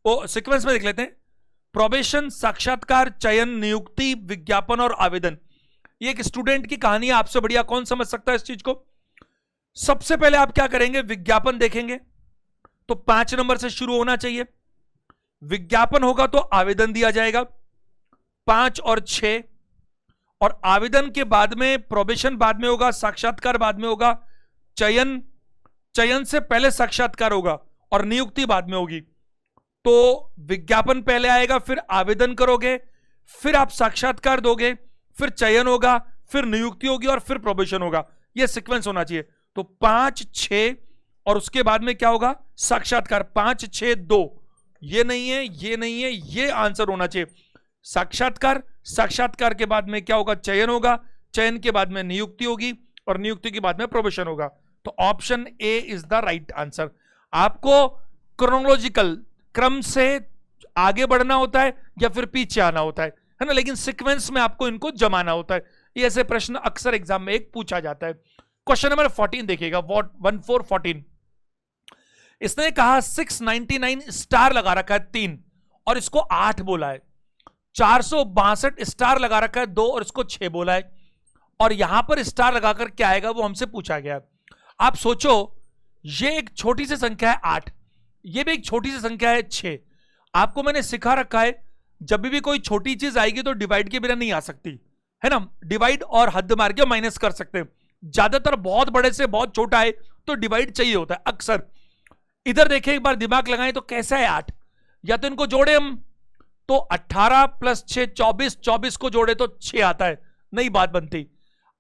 सीक्वेंस में देख लेते हैं, प्रोबेशन, साक्षात्कार, चयन, नियुक्ति, विज्ञापन और आवेदन। ये एक स्टूडेंट की कहानी है, आपसे बढ़िया कौन समझ सकता है इस चीज को। सबसे पहले आप क्या करेंगे, विज्ञापन देखेंगे, तो 5 नंबर से शुरू होना चाहिए। विज्ञापन होगा तो आवेदन दिया जाएगा 5 और 6, और आवेदन के बाद में प्रोबेशन बाद में होगा, साक्षात्कार बाद में होगा, चयन, चयन से पहले साक्षात्कार होगा और नियुक्ति बाद में होगी। तो विज्ञापन पहले आएगा, फिर आवेदन करोगे, फिर आप साक्षात्कार दोगे, फिर चयन होगा, फिर नियुक्ति होगी और फिर प्रोबेशन होगा। यह सीक्वेंस होना चाहिए। तो 5 6 और उसके बाद में क्या होगा, साक्षात्कार, 5 6 2, ये नहीं है, ये नहीं है, ये आंसर होना चाहिए। साक्षात्कार, साक्षात्कार के बाद में क्या होगा, चयन होगा, चयन के बाद में नियुक्ति होगी और नियुक्ति के बाद में प्रोबेशन होगा। तो option A is the right answer. आपको क्रोनोलॉजिकल क्रम से आगे बढ़ना होता है या फिर पीछे आना होता है ना, लेकिन सीक्वेंस में आपको इनको जमाना होता है। ये ऐसे प्रश्न अक्सर एग्जाम में एक पूछा जाता है। क्वेश्चन नंबर 14 देखिएगा, 1414, इसने कहा 699 स्टार लगा रखा है 3 और इसको 8 बोला है, 462 स्टार लगा रखा है 2 और इसको 6 बोला है, और यहां पर स्टार लगाकर क्या आएगा वो हमसे पूछा गया है। आप सोचो, ये एक छोटी सी संख्या है 8, ये भी एक छोटी सी संख्या है 6। आपको मैंने सिखा रखा है जब भी कोई छोटी चीज आएगी तो डिवाइड के बिना नहीं आ सकती है ना, डिवाइड और हद मार के माइनस कर सकते हैं। ज्यादातर बहुत बड़े से बहुत छोटा है तो डिवाइड चाहिए होता है अक्सर। इधर देखें एक बार, दिमाग लगाएं तो कैसा है 8, या तो इनको जोड़े हम तो 18 + 6 24, 24 को जोड़े तो 6 आता है, नई बात बनती।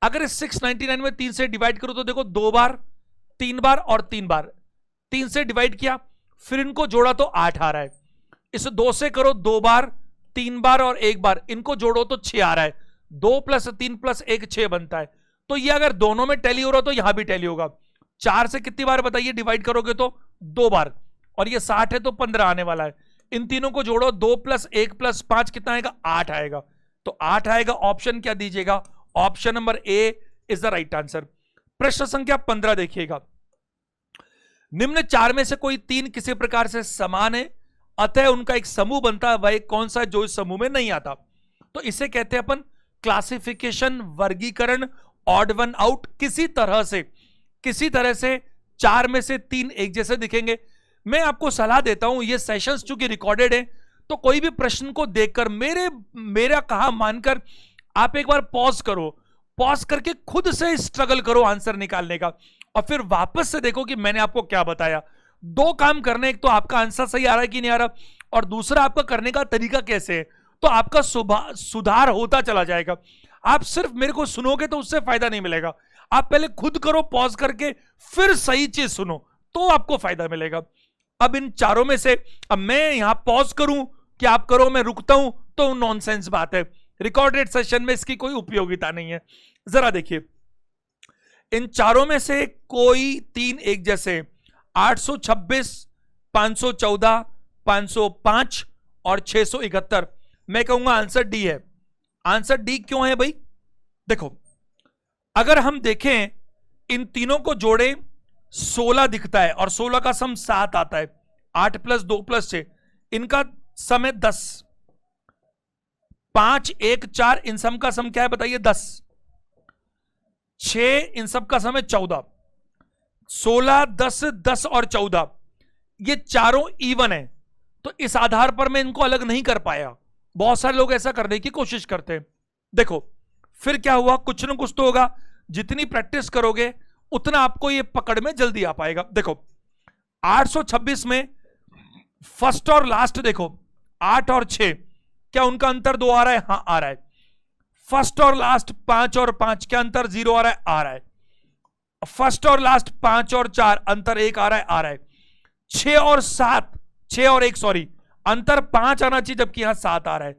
अगर इस 699 में 3 से डिवाइड करो तो देखो 2 बार, 3 बार और 3 बार, 3 से डिवाइड किया फिर इनको जोड़ा तो 8 आ रहा है। इस 2 से करो 2 बार, 3 बार और 1 बार, इनको जोड़ो तो 6 आ रहा है। 2 + 3 + 1 6 बनता है। तो ये अगर दोनों में टैली हो रहा तो यहां भी टैली होगा। 4 से कितनी बार बताइए डिवाइड करोगे तो 2 बार, और ये 60 है तो 15 आने वाला है। इन तीनों को जोड़ो, 2 + 1 + 5 कितना आएगा, 8 आएगा। तो 8 आएगा। ऑप्शन क्या दीजिएगा, option number A is the right answer. प्रश्न संख्या 15 देखिएगा, निम्न 4 में से कोई 3 किसी प्रकार से समान है, अतः उनका एक समूह बनता है, वह कौन सा जो इस समूह में नहीं आता। तो इसे कहते हैं अपन क्लासिफिकेशन, वर्गीकरण, ऑड वन आउट। किसी तरह से 4 में से 3 एक जैसे दिखेंगे। मैं आपको सलाह देता हूं, ये सेशंस चूंकि रिकॉर्डेड है तो कोई भी प्रश्न को देखकर मेरा कहा मानकर आप एक बार पॉज करो, पॉज करके खुद से स्ट्रगल करो आंसर निकालने का, और फिर वापस से देखो कि मैंने आपको क्या बताया। 2 काम करने, एक तो आपका आंसर सही आ रहा है कि नहीं आ रहा, और दूसरा आपका करने का तरीका कैसे है, तो आपका सुधार होता चला जाएगा। आप सिर्फ मेरे को सुनोगे तो उससे फायदा नहीं मिलेगा। आप पहले खुद करो पॉज करके, फिर सही चीज सुनो तो आपको फायदा मिलेगा। अब इन 4 में से, अब मैं यहां पॉज करूं कि आप करो, मैं रुकता हूं तो नॉनसेंस बात है। रिकॉर्डेड सेशन में इसकी कोई उपयोगिता नहीं है। जरा देखिए, इन 4 में से कोई 3 एक जैसे, 826, 514, 505 और 671। मैं कहूंगा आंसर डी है। आंसर डी क्यों है भाई, देखो अगर हम देखें इन तीनों को जोड़े 16 दिखता है और 16 का सम 7 आता है। 8 + 2 + 6, इनका सम है 10। 5 1 4, इन सम का सम क्या है बताइए, 10। 6, इन सब का सम है 14। 16 10 10 और 14, ये चारों इवन है, तो इस आधार पर मैं इनको अलग नहीं कर पाया। बहुत सारे लोग ऐसा करने की कोशिश करते हैं। देखो फिर क्या हुआ, कुछ ना कुछ तो होगा, जितनी प्रैक्टिस करोगे उतना आपको ये पकड़ में जल्दी आ पाएगा। देखो 826 में फर्स्ट और लास्ट देखो 8 और 6, क्या उनका अंतर 2 आ रहा है? हाँ आ रहा है। फर्स्ट और लास्ट 5 और 5, क्या अंतर 0 आ रहा है? आ रहा है। फर्स्ट और लास्ट 5 और 4, अंतर 1 आ रहा है? आ रहा है। 6 और 7, 6 और 1 सॉरी, अंतर 5 आना चाहिए, जबकि यहां 7 आ रहा है।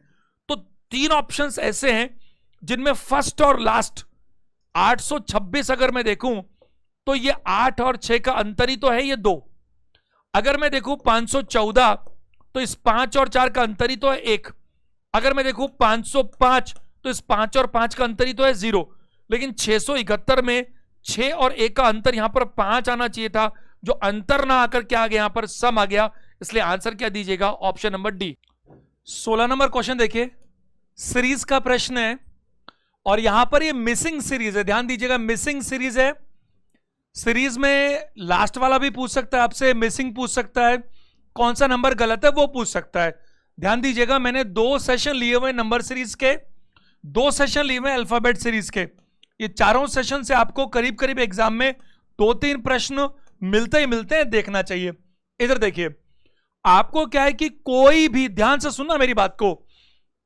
तो 3 ऑप्शंस ऐसे हैं जिनमें फर्स्ट और लास्ट 826 अगर मैं देखूं तो ये 8 और 6 का अंतर ही तो है, ये 2। अगर मैं देखूं 514 तो इस 5 और 4 का अंतर ही तो है 1। अगर मैं देखूं 505 तो इस 5 और 5 का अंतर ही तो है 0। लेकिन 671 में 6 और 1 का अंतर यहां पर 5 आना चाहिए था, जो अंतर ना आकर क्या आ गया, यहां पर सम आ गया। इसलिए आंसर क्या दीजिएगा? Option number D. 16 number question देखिए, सीरीज का प्रश्न है और यहां पर ये मिसिंग सीरीज है, ध्यान दीजिएगा मिसिंग सीरीज है। सीरीज में लास्ट वाला भी पूछ सकता है आपसे, मिसिंग पूछ सकता है, कौन सा नंबर गलत है वो पूछ सकता है। ध्यान दीजिएगा मैंने 2 सेशन लिए हुए नंबर सीरीज के, 2 सेशन लिए हुए अल्फाबेट सीरीज के। ये चारों सेशन से आपको करीब करीब एग्जाम में 2-3 प्रश्न मिलते ही मिलते हैं, देखना चाहिए। इधर देखिए, आपको क्या है कि कोई भी, ध्यान से सुनना मेरी बात को,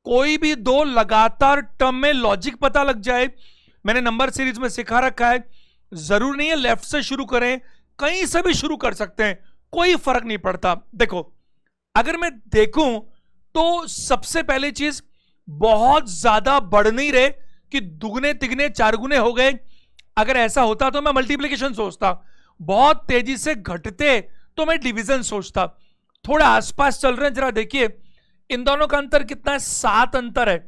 कोई भी 2 लगातार टर्म में लॉजिक पता लग जाए, मैंने नंबर सीरीज में सिखा रखा है। जरूर नहीं है लेफ्ट से शुरू करें, कहीं से भी शुरू कर सकते हैं, कोई फर्क नहीं पड़ता। देखो अगर मैं देखूं तो सबसे पहली चीज, बहुत ज्यादा बढ़ नहीं रहे कि दुगने तिगने 4 गुने हो गए। अगर ऐसा होता तो मैं मल्टीप्लिकेशन सोचता, बहुत तेजी से घटते तो मैं डिवीजन सोचता। थोड़ा आसपास चल रहे हैं, जरा देखिए इन दोनों का अंतर कितना है? 7 अंतर है।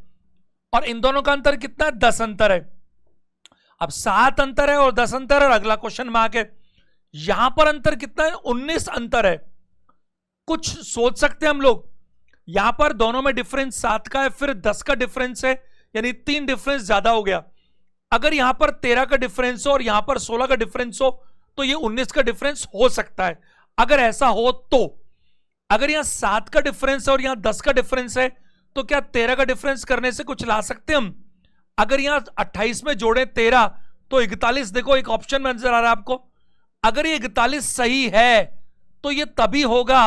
और इन दोनों का अंतर कितना है? 10 अंतर है। अब 7 अंतर है और 10 अंतर है, अगला क्वेश्चन मार्क है। यहां पर अंतर कितना है? 19 अंतर है। कुछ सोच सकते हैं हम लोग, यहां पर दोनों में डिफरेंस 7 का है, फिर 10 का डिफरेंस है, यानी 3 डिफरेंस ज्यादा हो गया। अगर यहां पर 13 का डिफरेंस हो और यहां पर 16 का डिफरेंस हो तो ये 19 का डिफरेंस हो सकता है। अगर ऐसा हो तो, अगर यहां 7 का डिफरेंस है और यहां 10 का डिफरेंस है तो क्या 13 का डिफरेंस करने से कुछ ला सकते हैं हम? अगर यहां 28 में जोड़े 13 तो 41, देखो एक ऑप्शन में नजर आ रहा है आपको। अगर ये 41 सही है तो ये तभी होगा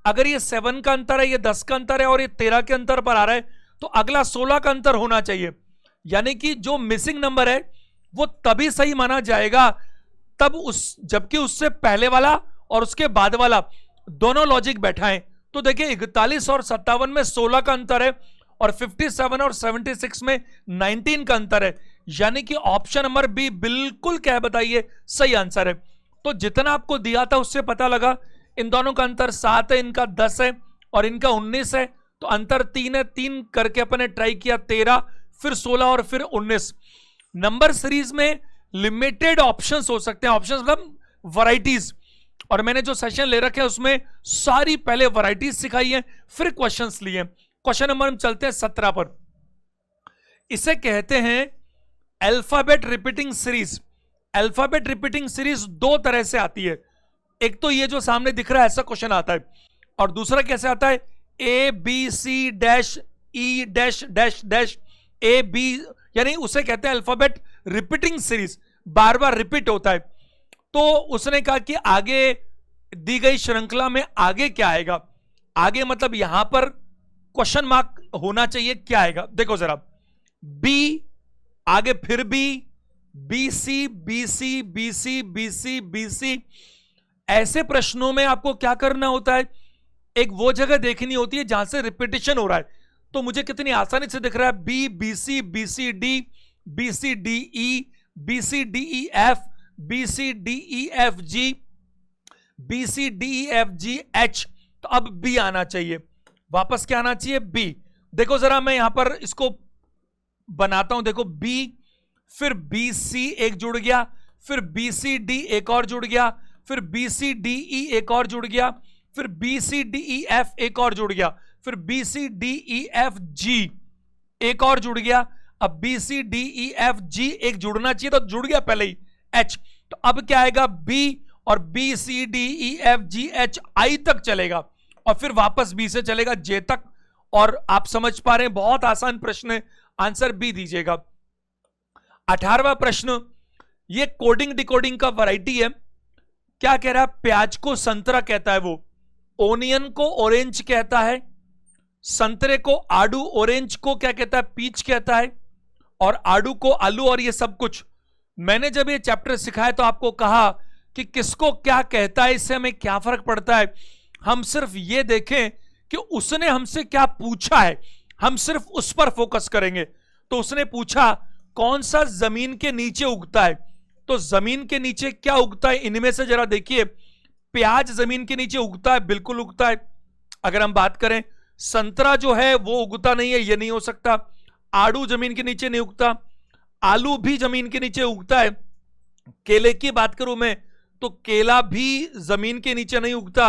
अगर ये 7 का अंतर है, ये 10 का अंतर है और ये 13 के अंतर पर आ रहा है, तो अगला 16 का अंतर होना चाहिए। यानी कि जो मिसिंग नंबर है वो तभी सही माना जाएगा तब जबकि उससे पहले वाला और उसके बाद वाला दोनों लॉजिक बैठाएं। तो देखिए 41 और 57 में 16 का अंतर है और 57 और 76 में 19 का अंतर है। यानी कि ऑप्शन नंबर बी बिल्कुल क्या है बताइए? सही आंसर है। तो जितना आपको दिया था उससे पता लगा इन दोनों का अंतर 7 है, इनका 10 है और इनका 19 है, तो अंतर 3 है। 3 करके अपने ट्राई किया, 13 फिर 16 और फिर 19। नंबर सीरीज में लिमिटेड ऑप्शंस हो सकते हैं, ऑप्शंस मतलब वैरायटीज, और मैंने जो सेशन ले रखे हैं उसमें सारी पहले वैरायटीज सिखाई है, फिर क्वेश्चंस लिए। क्वेश्चन नंबर हम चलते हैं 17 पर। इसे कहते हैं alphabet repeating series. Alphabet repeating series 2 तरह से आती है। एक तो ये जो सामने दिख रहा है ऐसा क्वेश्चन आता है, और दूसरा कैसे आता है? A B C dash E dash dash dash A B, यानी उसे कहते हैं अल्फाबेट रिपीटिंग सीरीज, बार बार रिपीट होता है। तो उसने कहा कि आगे दी गई श्रृंखला में आगे क्या आएगा? आगे मतलब यहां पर क्वेश्चन मार्क होना चाहिए, क्या आएगा? देखो जरा, बी आगे फिर B, B C B C B C B C B C. ऐसे प्रश्नों में आपको क्या करना होता है? एक वो जगह देखनी होती है जहां से रिपीटिशन हो रहा है। तो मुझे कितनी आसानी से दिख रहा है, B B C D B C D E B C D E F B C D E F G B C D E F G H. तो अब बी आना चाहिए, वापस क्या आना चाहिए? बी। देखो जरा मैं यहां पर इसको बनाता हूं, देखो बी, फिर बी सी एक जुड़ गया, फिर बी सी डी एक और जुड़ गया, फिर बी सी डी ई एक और जुड़ गया, फिर B C D E F एक और जुड़ गया, फिर B C D E F G एक और जुड़ गया। अब B C D E F G एक जुड़ना चाहिए, तो जुड़ गया पहले ही, एच। तो अब क्या आएगा? बी, और B C D E F G H I तक चलेगा और फिर वापस बी से चलेगा जे तक, और आप समझ पा रहे हैं बहुत आसान प्रश्न है, आंसर बी दीजिएगा। 18वां प्रश्न, ये कोडिंग डिकोडिंग का वैरायटी है। क्या कह रहा है? प्याज को संतरा कहता है वो, ओनियन को ऑरेंज कहता है, संतरे को आड़ू, ऑरेंज को क्या कहता है? पीच कहता है, और आड़ू को आलू, और ये सब कुछ। मैंने जब ये चैप्टर सिखाया तो आपको कहा कि किसको क्या कहता है, इससे हमें क्या फर्क पड़ता है, हम सिर्फ ये देखें कि उसने हमसे क्या पूछा है, हम सिर्फ उस पर फोकस करेंगे। तो उसने पूछा कौन सा जमीन के नीचे उगता है, तो जमीन के नीचे क्या उगता है इनमें से जरा देखिए। प्याज जमीन के नीचे उगता है, बिल्कुल उगता है। अगर हम बात करें संतरा जो है वो उगता नहीं है, ये नहीं हो सकता। आड़ू जमीन के नीचे नहीं उगता, आलू भी जमीन के नीचे उगता है। केले की बात करूं मैं तो केला भी जमीन के नीचे नहीं उगता।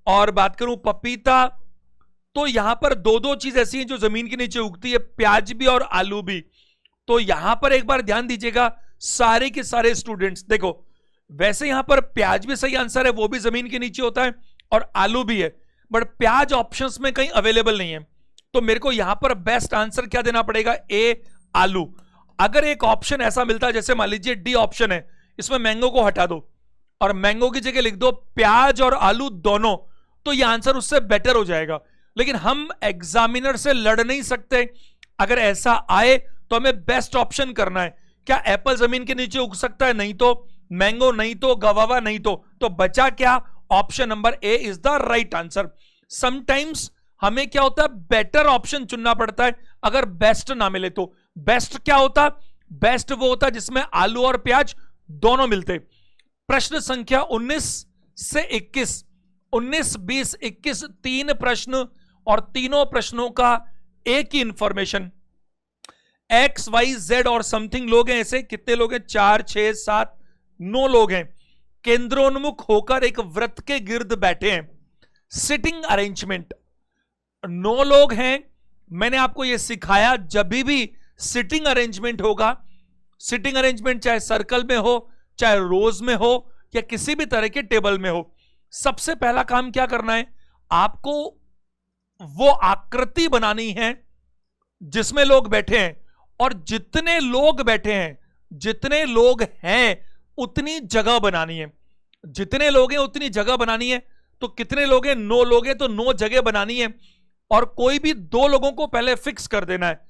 और बात करूं पपीता, तो यहां पर दो दो चीज ऐसी हैं जो जमीन के नीचे उगती है, प्याज भी और आलू भी। तो यहां पर एक बार ध्यान दीजिएगा सारे के सारे स्टूडेंट्स, देखो वैसे यहां पर प्याज भी सही आंसर है, वो भी जमीन के नीचे होता है, और आलू भी है, बट प्याज ऑप्शंस में कहीं अवेलेबल नहीं है। तो मेरे को यहां पर बेस्ट आंसर क्या देना पड़ेगा? ए आलू। अगर एक ऑप्शन ऐसा मिलता है, जैसे मान लीजिए डी ऑप्शन है, इसमें मैंगो को हटा दो और मैंगो की जगह लिख दो प्याज और आलू दोनों, तो यह आंसर उससे बेटर हो जाएगा। लेकिन हम एग्जामिनर से लड़ नहीं सकते, अगर ऐसा आए तो हमें बेस्ट ऑप्शन करना है। क्या एप्पल जमीन के नीचे उग सकता है? नहीं तो। मैंगो नहीं तो, गवावा नहीं तो बचा क्या? Option number A is the right answer. Sometimes हमें क्या होता है, बेटर ऑप्शन चुनना पड़ता है अगर बेस्ट ना मिले तो। बेस्ट क्या होता? बेस्ट वो होता जिसमें आलू और प्याज दोनों मिलते। प्रश्न संख्या 19 से 21, 19, 20, 21 तीन प्रश्न, और तीनों प्रश्नों का एक ही इंफॉर्मेशन। एक्स वाई जेड और समथिंग लोग हैं, ऐसे कितने लोग हैं? 4, 6, 7, 9 लोग हैं। केंद्रोन्मुख होकर एक वृत्त के गिर्द बैठे हैं। सिटिंग अरेंजमेंट, 9 लोग हैं। मैंने आपको यह सिखाया जब भी सिटिंग अरेंजमेंट होगा, सिटिंग अरेंजमेंट चाहे सर्कल में हो, चाहे रोज में हो, या किसी भी तरह के टेबल में हो, सबसे पहला काम क्या करना है? आपको वो आकृति बनानी है जिसमें लोग बैठे हैं, और जितने लोग बैठे हैं, जितने लोग हैं उतनी जगह बनानी है। जितने लोग हैं उतनी जगह बनानी है। तो कितने लोग हैं? 9 लोग हैं, तो 9 जगह बनानी है। और कोई भी 2 लोगों को पहले फिक्स कर देना है।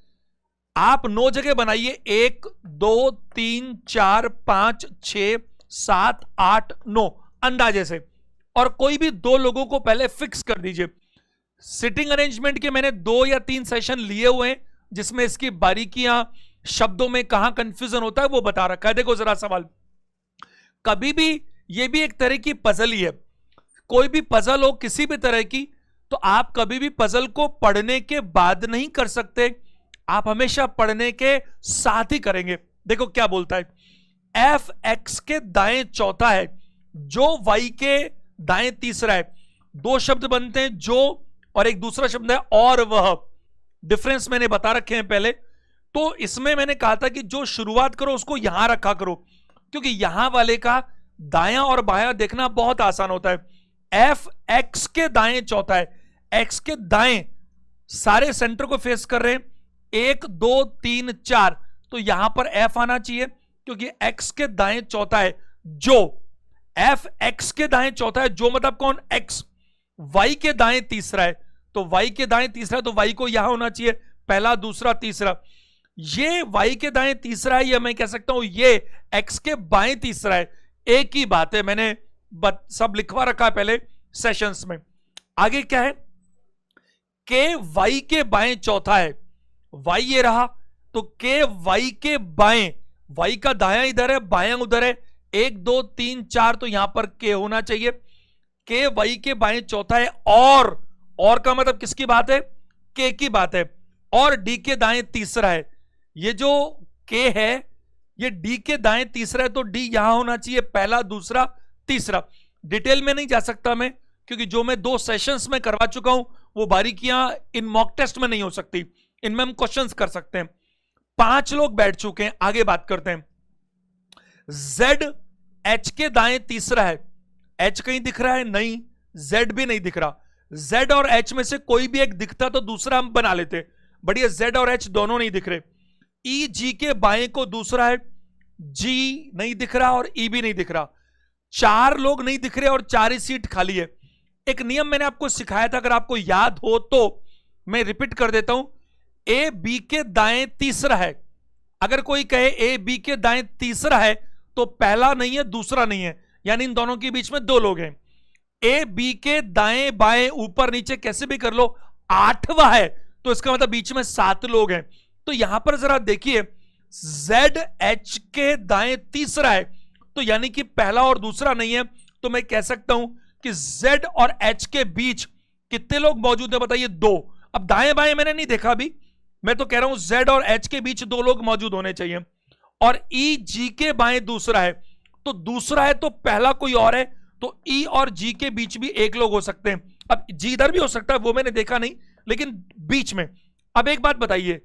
आप 9 जगह बनाइए, 1, 2, 3, 4, 5, 6, 7, 8, 9 अंदाजे से, और कोई भी 2 लोगों को पहले फिक्स कर दीजिए। सिटिंग अरेंजमेंट के मैंने 2 या 3 सेशन लिए हुए हैं, जिसमें इसकी बारीकियां, शब्दों में कहां कंफ्यूजन होता है वो बता रखा है। देखो जरा सवाल, कभी भी ये भी एक तरह की पजल ही है। कोई भी पजल हो किसी भी तरह की, तो आप कभी भी पजल को पढ़ने के बाद नहीं कर सकते, आप हमेशा पढ़ने के साथ ही करेंगे। देखो क्या बोलता है, एफ एक्स के दाएं चौथा है, जो वाई के दाएं तीसरा है। 2 शब्द बनते हैं, जो, और एक दूसरा शब्द है और वह। डिफरेंस मैंने बता रखे हैं पहले। तो इसमें मैंने कहा था कि जो शुरुआत करो उसको यहां रखा करो, क्योंकि यहां वाले का दायां और बायां देखना बहुत आसान होता है। एफ एक्स के दाएं चौथा है, एक्स के दाएं सारे सेंटर को फेस कर रहे हैं, 1, 2, 3, 4, तो यहां पर एफ आना चाहिए, क्योंकि एक्स के दाएं चौथा है जो। एफ एक्स के दाएं चौथा है जो, मतलब कौन? एक्स। वाई के दाएं तीसरा है, तो वाई के दाएं तीसरा, तो वाई को यहां होना चाहिए, पहला, दूसरा, तीसरा। ये वाई के दाएं तीसरा है, या मैं कह सकता हूं ये एक्स के बाएं तीसरा है। एक ही बात है, मैंने सब लिखवा रखा है पहले सेशंस में। आगे क्या है? के वाई के बाएं चौथा है, वाई ये रहा, तो के वाई के बाएं, वाई का दायां इधर है, बायां उधर है, 1, 2, 3, 4, तो यहां पर के होना चाहिए। के वाई के बाएं चौथा है, और का मतलब किसकी बात है? के की बात है। और डी के दाएं तीसरा है। ये जो के है ये डी के दाएं तीसरा है, तो डी यहां होना चाहिए, पहला, दूसरा, तीसरा। डिटेल में नहीं जा सकता मैं, क्योंकि जो मैं 2 सेशंस में करवा चुका हूं वो बारीकियां इन मॉक टेस्ट में नहीं हो सकती, इनमें हम क्वेश्चंस कर सकते हैं। 5 लोग बैठ चुके हैं, आगे बात करते हैं। जेड एच के दाएं तीसरा है, एच कहीं दिख रहा है? नहीं। जेड भी नहीं दिख रहा। Z और H में से कोई भी एक दिखता तो दूसरा हम बना लेते, बट ये Z और H दोनों नहीं दिख रहे। E G के बाएं को दूसरा है, G नहीं दिख रहा और E भी नहीं दिख रहा। 4 लोग नहीं दिख रहे और 4 ही सीट खाली है। एक नियम मैंने आपको सिखाया था, अगर आपको याद हो तो मैं रिपीट कर देता हूं। A B के दाएं तीसरा है। अगर कोई कहे A B के दाएं तीसरा है तो पहला नहीं है दूसरा नहीं है, यानी इन दोनों के बीच में 2 लोग हैं। A B के दाएं बाएं ऊपर नीचे कैसे भी कर लो 8वां है, तो इसका मतलब बीच में 7 लोग हैं। तो यहां पर जरा देखिए, Z H के दाएं तीसरा है, तो यानी कि पहला और दूसरा नहीं है। तो मैं कह सकता हूं कि Z और H के बीच कितने लोग मौजूद है बताइए, 2। अब दाएं बाएं मैंने नहीं देखा अभी, मैं तो कह रहा हूं Z और H के बीच 2 लोग मौजूद होने चाहिए। और E G के बाएं दूसरा है, तो दूसरा है तो पहला कोई और है, तो E और G के बीच भी 1 लोग हो सकते हैं। अब G इधर भी हो सकता है, वो मैंने देखा नहीं, लेकिन बीच में। अब एक बात बताइए,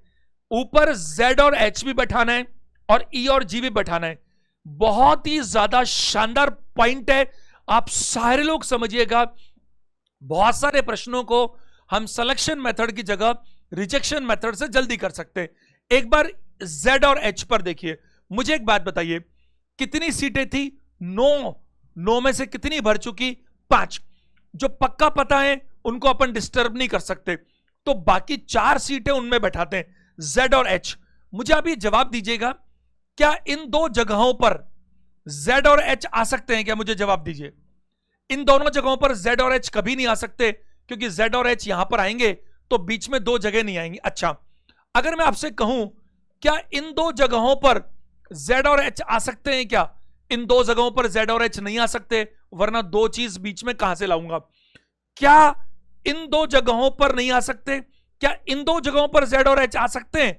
ऊपर Z और H भी बैठाना है और E और G भी बैठाना है। बहुत ही ज्यादा शानदार पॉइंट है, आप सारे लोग समझिएगा। बहुत सारे प्रश्नों को हम सिलेक्शन मेथड की जगह रिजेक्शन मेथड से जल्दी कर सकते हैं। एक बार Z और H पर देखिए, मुझे एक बात बताइए, कितनी सीटें थी? 9 में से कितनी भर चुकी? 5। जो पक्का पता है उनको अपन डिस्टर्ब नहीं कर सकते, तो बाकी 4 सीटें उनमें बैठाते हैं, Z और H। मुझे आप ये जवाब दीजिएगा, क्या इन 2 जगहों पर Z और H आ सकते हैं? क्या मुझे जवाब दीजिए। इन दोनों जगहों पर Z और H कभी नहीं आ सकते, क्योंकि Z और H यहां पर आएंगे तो बीच में 2 जगह नहीं आएंगी। अच्छा, अगर मैं आपसे कहूं क्या इन 2 जगहों पर Z और H आ सकते हैं? क्या इन 2 जगहों पर Z और H नहीं आ सकते? वरना 2 चीज बीच में कहां से लाऊंगा? क्या इन 2 जगहों पर नहीं आ सकते? क्या इन 2 जगहों पर Z और H आ सकते हैं?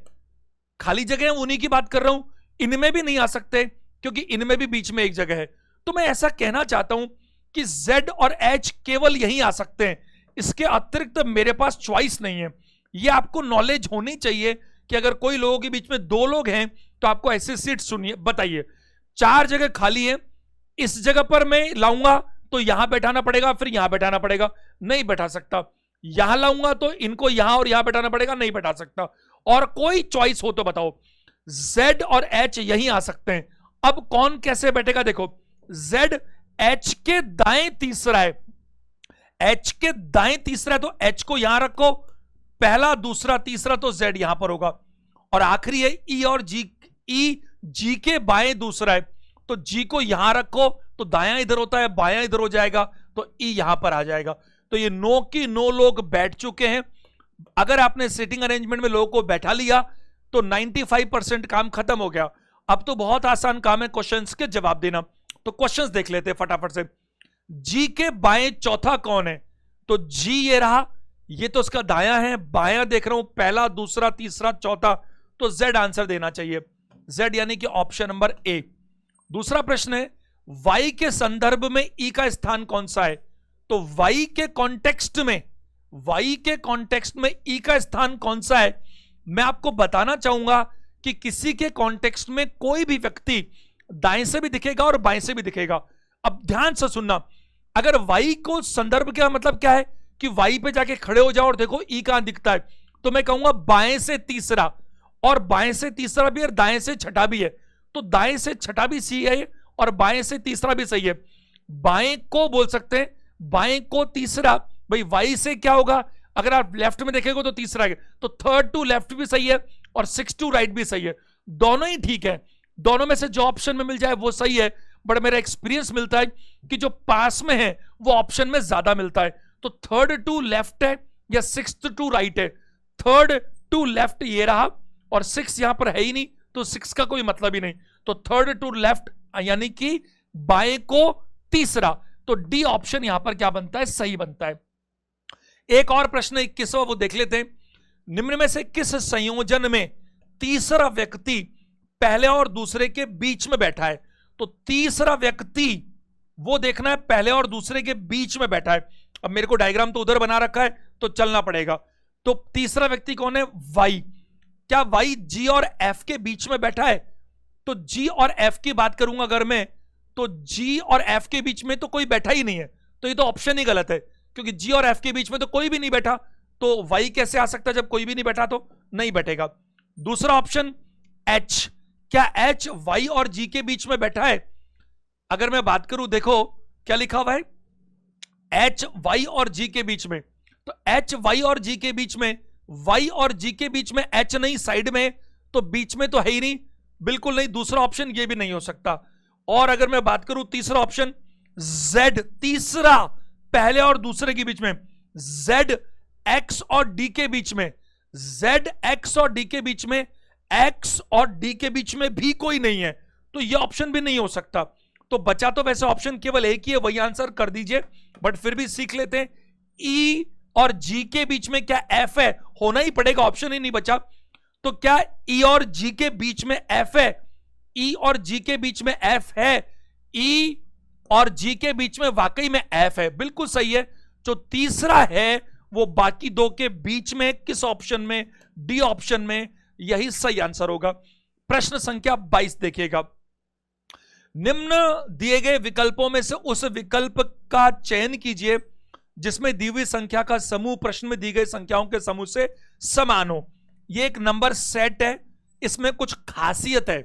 खाली जगह उन्हीं की बात कर रहा हूं, इनमें भी नहीं आ सकते, क्योंकि इनमें भी बीच में 1 जगह है। तो मैं ऐसा कहना चाहता हूं कि Z और H केवल यहीं आ सकते हैं, इसके अतिरिक्त तो मेरे पास चॉइस नहीं है। यह आपको नॉलेज होनी चाहिए कि अगर कोई लोगों के बीच में 2 लोग हैं तो आपको ऐसे सीट सुनिए, बताइए 4 जगह खाली है, इस जगह पर मैं लाऊंगा तो यहां बैठाना पड़ेगा, फिर यहां बैठाना पड़ेगा, नहीं बैठा सकता। यहां लाऊंगा तो इनको यहां और यहां बैठाना पड़ेगा, नहीं बैठा सकता। और कोई चॉइस हो तो बताओ। Z और H यहीं आ सकते हैं। अब कौन कैसे बैठेगा? देखो, Z H के दाएं तीसरा है, H के दाएं तीसरा है, तो H को यहां रखो, पहला दूसरा तीसरा, तो Z यहां पर होगा। और आखिरी है E और G, E G के बाएं दूसरा है, तो G को यहां रखो, तो दायां इधर होता है, बायां इधर हो जाएगा, तो E यहां पर आ जाएगा। तो ये 9 की 9 लोग बैठ चुके हैं। अगर आपने सीटिंग अरेंजमेंट में लोगों को बैठा लिया तो 95% काम खत्म हो गया। अब तो बहुत आसान काम है क्वेश्चंस के जवाब देना। तो क्वेश्चंस देख लेते हैं फटाफट से। G के बाएं चौथा कौन है? तो G ये रहा, ये तो उसका दायां है, बायां देख रहा हूं पहला दूसरा तीसरा चौथा, तो Z आंसर देना चाहिए, Z यानी कि ऑप्शन नंबर A। दूसरा प्रश्न है, Y के संदर्भ में E का स्थान कौन सा है? तो Y के कॉन्टेक्स्ट में, Y के कॉन्टेक्स्ट में E का स्थान कौन सा है? मैं आपको बताना चाहूंगा कि किसी के कॉन्टेक्स्ट में कोई भी व्यक्ति दाएं से भी दिखेगा और बाएं से भी दिखेगा। अब ध्यान से सुनना, अगर Y को संदर्भ का मतलब क्या है कि Y पे जाके खड़े हो जाओ और देखो E कहां दिखता है, तो मैं कहूंगा बाएं से तीसरा, और बाएं से तीसरा भी और दाएं से छठा भी है, तो दाएं से छठा भी सही है और बाएं से तीसरा भी सही है। बाएं को बोल सकते हैं, बाएं को तीसरा, भाई Y से क्या होगा? अगर आप लेफ्ट में देखेंगे तो तीसरा है, तो थर्ड टू लेफ्ट भी सही है और 6 टू राइट भी सही है, दोनों ही ठीक है। दोनों में से जो ऑप्शन में मिल जाए वो सही है, बट मेरा एक्सपीरियंस मिलता है कि जो पास में है वो ऑप्शन में ज्यादा मिलता है। तो थर्ड टू लेफ्ट है या 6th टू राइट है? थर्ड टू लेफ्ट ये रहा, और 6 यहां पर है ही नहीं, तो 6 का कोई मतलब ही नहीं, तो थर्ड टू लेफ्ट यानी कि बाएं को तीसरा, तो डी ऑप्शन यहां पर क्या बनता है? सही बनता है। एक और प्रश्न 21वां, वो देख लेते हैं। निम्न में से किस संयोजन में तीसरा व्यक्ति पहले और दूसरे के बीच में बैठा है? तो तीसरा व्यक्ति वो देखना है पहले और दूसरे के बीच में बैठा है। अब मेरे को डायग्राम तो उधर बना रखा है तो चलना पड़ेगा। तो तीसरा व्यक्ति कौन है? Y। क्या Y G और F के बीच में बैठा है? तो G और F की बात करूंगा अगर मैं, तो G और F के बीच में तो कोई बैठा ही नहीं है, तो ये तो ऑप्शन ही गलत है, क्योंकि जी और एफ के बीच में तो कोई भी नहीं बैठा, तो वाई कैसे आ सकता है जब कोई भी नहीं बैठा? तो नहीं बैठेगा। दूसरा ऑप्शन एच, क्या एच वाई और जी के बीच में बैठा है? अगर मैं बात करूं, देखो क्या लिखा हुआ है, एच वाई और जी के बीच में, तो एच वाई और जी के बीच में, वाई और जी के बीच में एच नहीं, साइड में, तो बीच में तो है ही नहीं, बिल्कुल नहीं। दूसरा ऑप्शन ये भी नहीं हो सकता। और अगर मैं बात करूं तीसरा ऑप्शन जेड, तीसरा पहले और दूसरे के बीच में, जेड एक्स और डी के बीच में, जेड एक्स और डी के बीच में, एक्स और डी के बीच में भी कोई नहीं है, तो यह ऑप्शन भी नहीं हो सकता। तो बचा तो वैसे ऑप्शन केवल एक ही है, वही आंसर कर दीजिए, बट फिर भी सीख लेते हैं। ई और जी के बीच में क्या एफ है? होना ही पड़ेगा, ऑप्शन ही नहीं बचा। तो क्या ई और जी के बीच में एफ है? ई और जी के बीच में एफ है? ई और जी के बीच में वाकई में एफ है, बिल्कुल सही है। जो तीसरा है वो बाकी दो के बीच में, किस ऑप्शन में? डी ऑप्शन में, यही सही आंसर होगा। प्रश्न संख्या 22 देखिएगा। निम्न दिए गए विकल्पों में से उस विकल्प का चयन कीजिए जिसमें दी हुई संख्या का समूह प्रश्न में दी गई संख्याओं के समूह से समान हो। यह एक नंबर सेट है, इसमें कुछ खासियत है,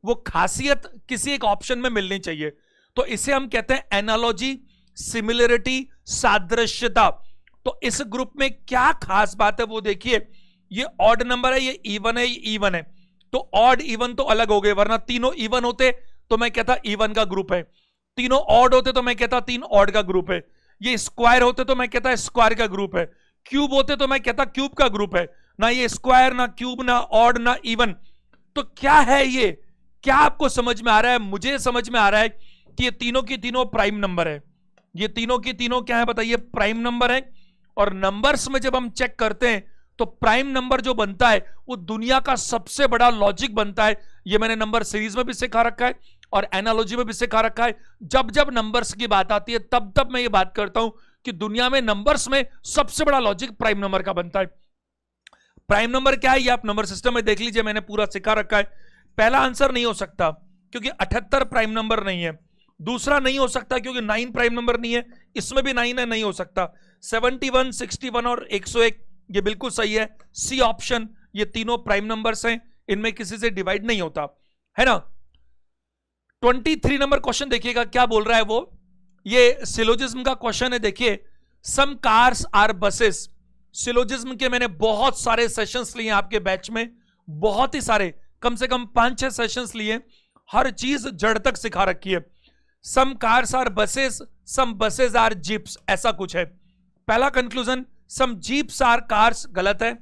वो खासियत किसी एक ऑप्शन में मिलनी चाहिए। तो इसे हम कहते हैं एनालॉजी, सिमिलरिटी, सादृश्यता। तो इस ग्रुप में क्या खास बात है वो देखिए। ये ऑड नंबर है, ये इवन है, ये इवन है, तो ऑड इवन तो अलग हो गए, वरना तीनों इवन होते तो मैं कहता इवन का ग्रुप है, तीनों ऑड होते तो मैं कहता तीन ऑड का ग्रुप है, ये स्क्वायर होते तो मैं कहता स्क्वायर का ग्रुप है, क्यूब होते तो मैं कहता क्यूब का ग्रुप है। ना ये स्क्वायर, ना क्यूब, ना ऑड, ना इवन। तो क्या है ये? क्या आपको समझ में आ रहा है? मुझे समझ में आ रहा है कि ये तीनों की तीनों प्राइम नंबर है। ये तीनों की तीनों क्या है बताइए? प्राइम नंबर है। और नंबर्स में जब हम चेक करते हैं तो प्राइम नंबर जो बनता है वो दुनिया का सबसे बड़ा लॉजिक बनता है। ये मैंने नंबर सीरीज में भी सिखा रखा है और एनालॉजी में भी सिखा रखा है। जब जब नंबर्स की बात आती है तब तब मैं ये बात करता हूं कि दुनिया में नंबर्स में सबसे बड़ा लॉजिक प्राइम नंबर का बनता है। प्राइम नंबर क्या है ये आप नंबर सिस्टम में देख लीजिए, मैंने पूरा सिखा रखा है। पहला आंसर नहीं हो सकता क्योंकि 78 प्राइम नंबर नहीं है। दूसरा नहीं हो सकता क्योंकि 9 प्राइम नंबर नहीं है, इसमें भी 9 है, नहीं हो सकता। 71, 61 और 101 ये बिल्कुल सही है। सी ऑप्शन, ये तीनों प्राइम नंबर्स हैं, इनमें किसी से डिवाइड नहीं होता है ना। 23 नंबर क्वेश्चन देखिएगा क्या बोल रहा है वो। ये सिलोजिज्म का क्वेश्चन है, देखिए। सम कार्स आर बसेस। सिलोजिज्म के मैंने बहुत सारे सेशंस लिए आपके बैच में, बहुत ही सारे, कम से कम 5-6 सेशंस लिए, हर चीज जड़ तक सिखा रखी है। Some cars are buses, some buses are jeeps, ऐसा कुछ है। पहला conclusion, some jeeps are cars, गलत है।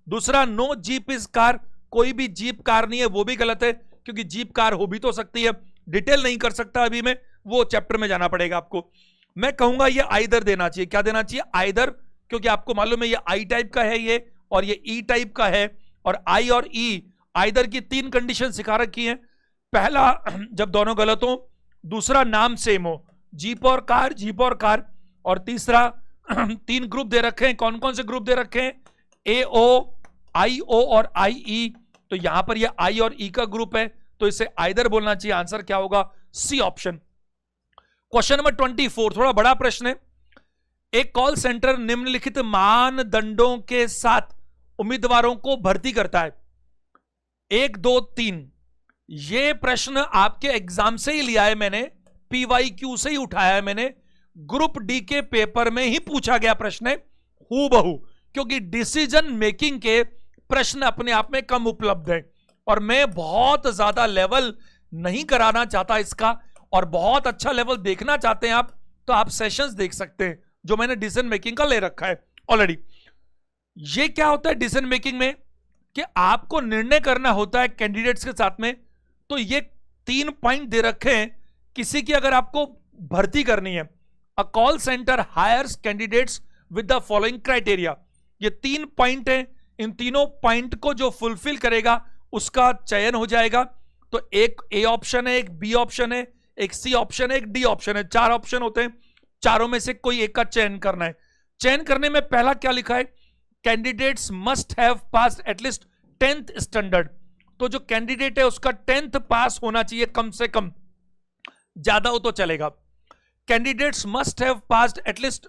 दूसरा, नो जीप इज कार, कोई भी जीप कार नहीं है, वो भी गलत है क्योंकि जीप कार हो भी तो सकती है। डिटेल नहीं कर सकता अभी मैं, वो चैप्टर में जाना पड़ेगा आपको। मैं कहूंगा ये आइदर देना चाहिए। क्या देना चाहिए? आइदर, क्योंकि आपको मालूम है ये आई टाइप का है ये, और ये ई टाइप का है, और आई और ई आइदर की 3 कंडीशन सिखा रखी है। पहला, जब दोनों गलत हो। दूसरा, नाम सेम हो, जीप और कार, जीप और कार। और तीसरा, 3 ग्रुप दे रखे हैं। कौन कौन से ग्रुप दे रखे हैं? ए ओ, आई ओ और आई ई। तो यहां पर ये आई और ई का ग्रुप है, तो इसे आइदर बोलना चाहिए। आंसर क्या होगा? C option. क्वेश्चन नंबर 24, थोड़ा बड़ा प्रश्न है। एक कॉल सेंटर निम्नलिखित मानदंडों के साथ उम्मीदवारों को भर्ती करता है। 1, 2, 3। ये प्रश्न आपके एग्जाम से ही लिया है मैंने, PYQ से ही उठाया है मैंने। ग्रुप डी के पेपर में ही पूछा गया प्रश्न है हूबहू, क्योंकि डिसीजन मेकिंग के प्रश्न अपने आप में कम उपलब्ध है और मैं बहुत ज्यादा लेवल नहीं कराना चाहता इसका, और बहुत अच्छा लेवल देखना चाहते हैं आप, तो आप सेशंस देख सकते हैं जो मैंने डिसीजन मेकिंग का ले रखा है ऑलरेडी। ये क्या होता है डिसीजन मेकिंग में कि आपको निर्णय करना होता है कैंडिडेट्स के साथ में। तो ये 3 पॉइंट दे रखे हैं किसी की अगर आपको भर्ती करनी है। A call centre hires candidates with the following criteria. ये 3 पॉइंट है, इन तीनों पॉइंट को जो फुलफिल करेगा उसका चयन हो जाएगा। तो एक ए ऑप्शन है, एक बी ऑप्शन है, एक सी ऑप्शन है, एक डी ऑप्शन है। 4 ऑप्शन होते हैं, चारों में से कोई एक का चयन करना है। चयन करने में पहला क्या लिखा है? Candidates must have pass at least 10th standard. तो जो कैंडिडेट है उसका 10th पास होना चाहिए कम से कम, ज्यादा हो तो चलेगा। Candidates must have passed at least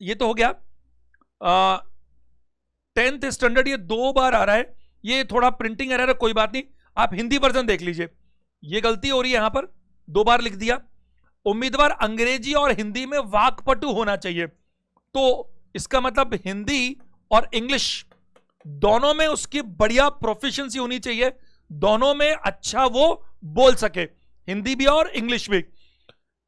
ये तो हो गया 10th स्टैंडर्ड, ये 2 बार आ रहा है, ये थोड़ा प्रिंटिंग एरर है, कोई बात नहीं, आप हिंदी वर्जन देख लीजिए। ये गलती हो रही है, यहां पर 2 बार लिख दिया। उम्मीदवार अंग्रेजी और हिंदी में वाकपटु होना चाहिए, तो इसका मतलब हिंदी और इंग्लिश दोनों में उसकी बढ़िया प्रोफिशिएंसी होनी चाहिए, दोनों में अच्छा वो बोल सके, हिंदी भी और इंग्लिश भी।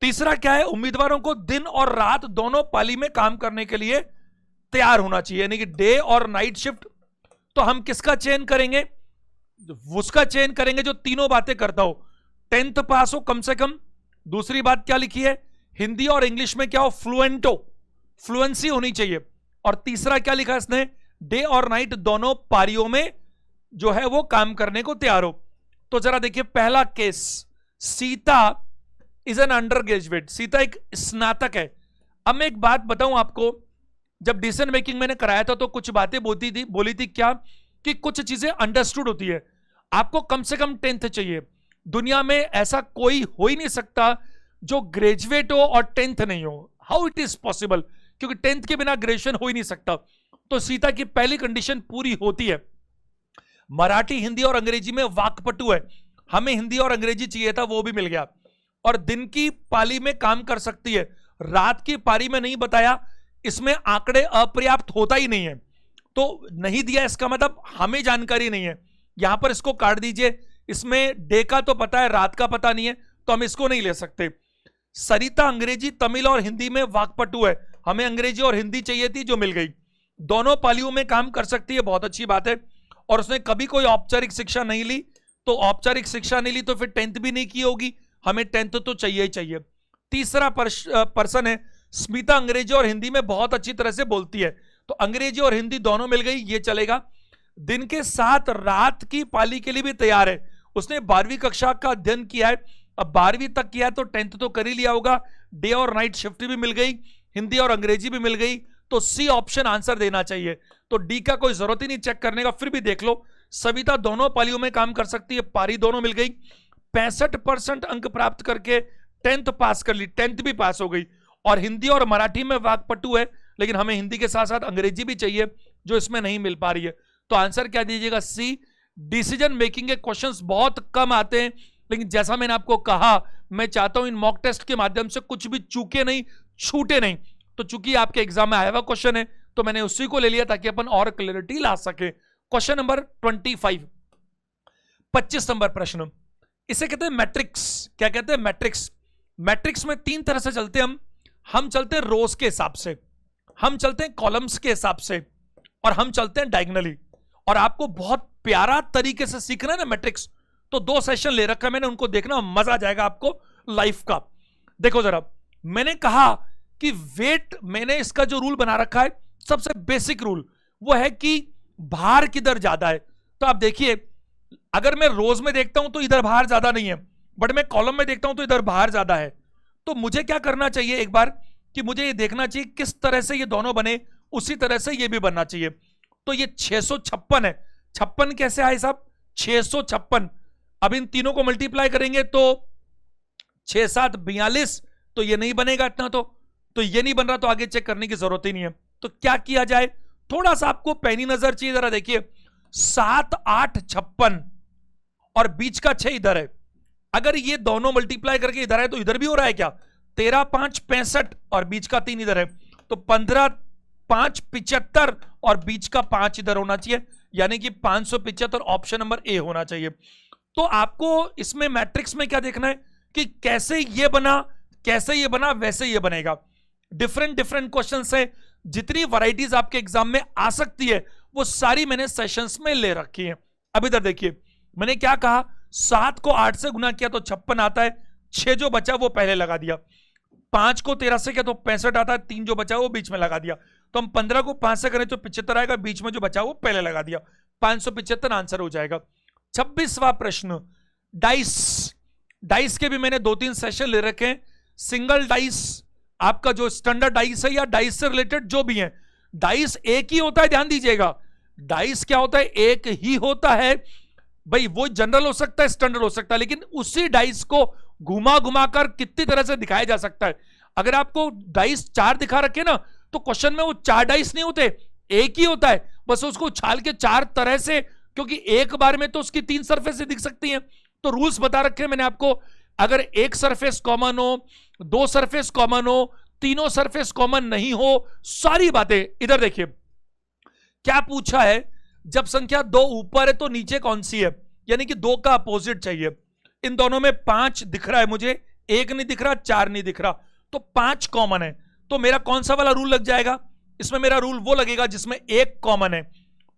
तीसरा क्या है, उम्मीदवारों को दिन और रात दोनों पाली में काम करने के लिए तैयार होना चाहिए, यानी कि डे और नाइट शिफ्ट। तो हम किसका चयन करेंगे, उसका चयन करेंगे जो तीनों बातें करता हो, 10th पास हो कम से कम। दूसरी बात क्या लिखी है, हिंदी और इंग्लिश में क्या हो, फ्लुएंट हो, फ्लुएंसी होनी चाहिए। और तीसरा क्या लिखा इसने, डे और नाइट दोनों पारियों में जो है वो काम करने को तैयार हो। तो जरा देखिए पहला case, Sita is an under graduate, Sita एक स्नातक है। अब मैं एक बात बताऊं आपको, जब डिसीजन मेकिंग मैंने कराया था तो कुछ बातें बोली थी क्या, कि कुछ चीजें अंडरस्टूड होती है, आपको कम से कम 10th चाहिए। दुनिया में ऐसा कोई हो ही नहीं सकता जो ग्रेजुएट हो और 10th नहीं हो, हाउ इट इज पॉसिबल, क्योंकि 10th के बिना ग्रेजुएशन हो ही नहीं सकता। तो सीता की पहली कंडीशन पूरी होती है, मराठी, हिंदी और अंग्रेजी में वाकपटु है, हमें हिंदी और अंग्रेजी चाहिए था, वो भी मिल गया। और दिन की पाली में काम कर सकती है, रात की पारी में नहीं बताया, इसमें आंकड़े अपर्याप्त होता ही नहीं है, तो नहीं दिया, इसका मतलब हमें जानकारी नहीं है, यहां पर इसको काट दीजिए। इसमें डे का तो पता है, रात का पता नहीं है, तो हम इसको नहीं ले सकते। सरिता अंग्रेजी, तमिल और हिंदी में वाकपटु है, हमें अंग्रेजी और हिंदी चाहिए थी, जो मिल गई। दोनों पालियों में काम कर सकती है, बहुत अच्छी बात है। और उसने कभी कोई औपचारिक शिक्षा नहीं ली, तो औपचारिक शिक्षा नहीं ली तो फिर 10th भी नहीं की होगी, हमें 10th तो चाहिए ही चाहिए। तीसरा पर्सन है स्मिता, अंग्रेजी और हिंदी में बहुत अच्छी तरह से बोलती है, तो अंग्रेजी और हिंदी दोनों मिल गई, ये चलेगा। दिन के साथ रात की पाली के लिए भी तैयार है, उसने 12वीं कक्षा का अध्ययन किया है, अब 12वीं तक किया है तो 10th तो कर ही लिया होगा। डे और नाइट शिफ्ट भी मिल गई, हिंदी और अंग्रेजी भी मिल गई, तो सी ऑप्शन आंसर देना चाहिए। तो डी का कोई जरूरत ही नहीं चेक करने का, फिर भी देख लो। सविता दोनों पालियों में काम कर सकती है, पारी दोनों मिल गई, 65% अंक प्राप्त करके 10th पास कर ली, 10th भी पास हो गई। और हिंदी और मराठी में वाकपटु है, लेकिन हमें हिंदी के साथ साथ अंग्रेजी भी चाहिए, जो इसमें नहीं मिल पा रही है। तो आंसर क्या दीजिएगा, सी। डिसीजन मेकिंग के क्वेश्चंस बहुत कम आते हैं, लेकिन जैसा मैंने आपको कहा, मैं चाहता हूं इन मॉक टेस्ट के माध्यम से कुछ भी चूके नहीं, छूटे नहीं। तो चूंकि आपके एग्जाम में आया हुआ क्वेश्चन है, तो मैंने उसी को ले लिया ताकि अपन और क्लैरिटी ला सके। क्वेश्चन नंबर 25 नंबर प्रश्न, इसे कहते हैं मैट्रिक्स। क्या कहते हैं, मैट्रिक्स। मैट्रिक्स में 3 तरह से चलते हैं हम चलते हैं रोज के हिसाब से, हम चलते हैं कॉलम्स के हिसाब से, और हम चलते हैं डायगोनली। और आपको बहुत प्यारा तरीके से सीखना है ना मैट्रिक्स, तो 2 सेशन ले रखा है मैंने, उनको देखना, मजा आ जाएगा आपको लाइफ का। देखो जरा, मैंने कहा कि वेट, मैंने इसका जो रूल बना रखा है, सबसे बेसिक रूल वो है कि भार किधर ज्यादा है। तो आप देखिए, अगर मैं रोज में देखता हूं तो इधर भार ज्यादा नहीं है, बट मैं कॉलम में देखता हूं तो इधर भार ज्यादा है। तो मुझे क्या करना चाहिए एक बार, कि मुझे ये देखना चाहिए किस तरह से ये दोनों बने, उसी तरह से ये भी बनना चाहिए। तो ये 656 है, 56 कैसे आए साहब, 656। अब इन तीनों को मल्टीप्लाई करेंगे तो 6 7 42, तो ये नहीं बनेगा इतना, तो ये नहीं बन रहा, तो आगे चेक करने की जरूरत ही नहीं है। तो क्या किया जाए, थोड़ा सा आपको पैनी नजर चाहिए, जरा देखिए, 7 8 56 और बीच का 6 इधर है। अगर ये दोनों मल्टीप्लाई करके इधर है तो इधर भी हो रहा है क्या, 13 5 65 और बीच का 3 इधर है, तो 15 5 75 और बीच का 5 इधर होना चाहिए, यानी कि 575 ऑप्शन नंबर ए होना चाहिए। तो आपको इसमें मैट्रिक्स में क्या देखना है, कि कैसे ये बना, कैसे ये बना, वैसे ये बनेगा। डिफरेंट क्वेश्चन है, जितनी वैरायटीज आपके एग्जाम में आ सकती है वो सारी मैंने सेशंस में ले रखी है। अब इधर देखिए, मैंने क्या कहा, 7 को 8 से गुना किया तो 56 आता है, 6 जो बचा वो पहले लगा दिया, 5 को 13 से किया तो 65 आता है, 3 जो बचा वो बीच में लगा दिया। तो हम 15 को 5 से करें तो 75 आएगा, बीच में जो बचा वो पहले लगा दिया, 575 आंसर हो जाएगा। 26वां प्रश्न, डाइस। डाइस के भी मैंने 2-3 सेशन ले रखे हैं। सिंगल डाइस, आपका जो स्टैंडर्ड डाइस है या डाइस से रिलेटेड जो भी है, डाइस एक ही होता है, ध्यान दीजिएगा। डाइस क्या होता है, एक ही होता है भाई, वो जनरल हो सकता है, स्टैंडर्ड हो सकता है, लेकिन उसी डाइस को घुमा घुमा कर कितनी तरह से दिखाया जा सकता है। अगर आपको डाइस 4 दिखा रखे ना, तो क्वेश्चन में वो 4 डाइस नहीं होते, एक ही होता है, बस उसको उछाल के 4 तरह से, क्योंकि एक बार में तो उसकी 3 सरफेस दिख सकती हैं। तो रूल्स बता रखे हैं मैंने आपको, अगर एक सरफेस कॉमन हो, 2 सरफेस कॉमन हो, तीनों सरफेस कॉमन नहीं हो, सारी बातें। इधर देखिए क्या पूछा है, जब संख्या 2 ऊपर है तो नीचे कौन सी है, यानी कि 2 का अपोजिट चाहिए। इन दोनों में 5 दिख रहा है मुझे, 1 नहीं दिख रहा, 4 नहीं दिख रहा, तो 5 कॉमन है। तो मेरा कौन सा वाला रूल लग जाएगा, इसमें मेरा रूल वो लगेगा जिसमें 1 कॉमन है।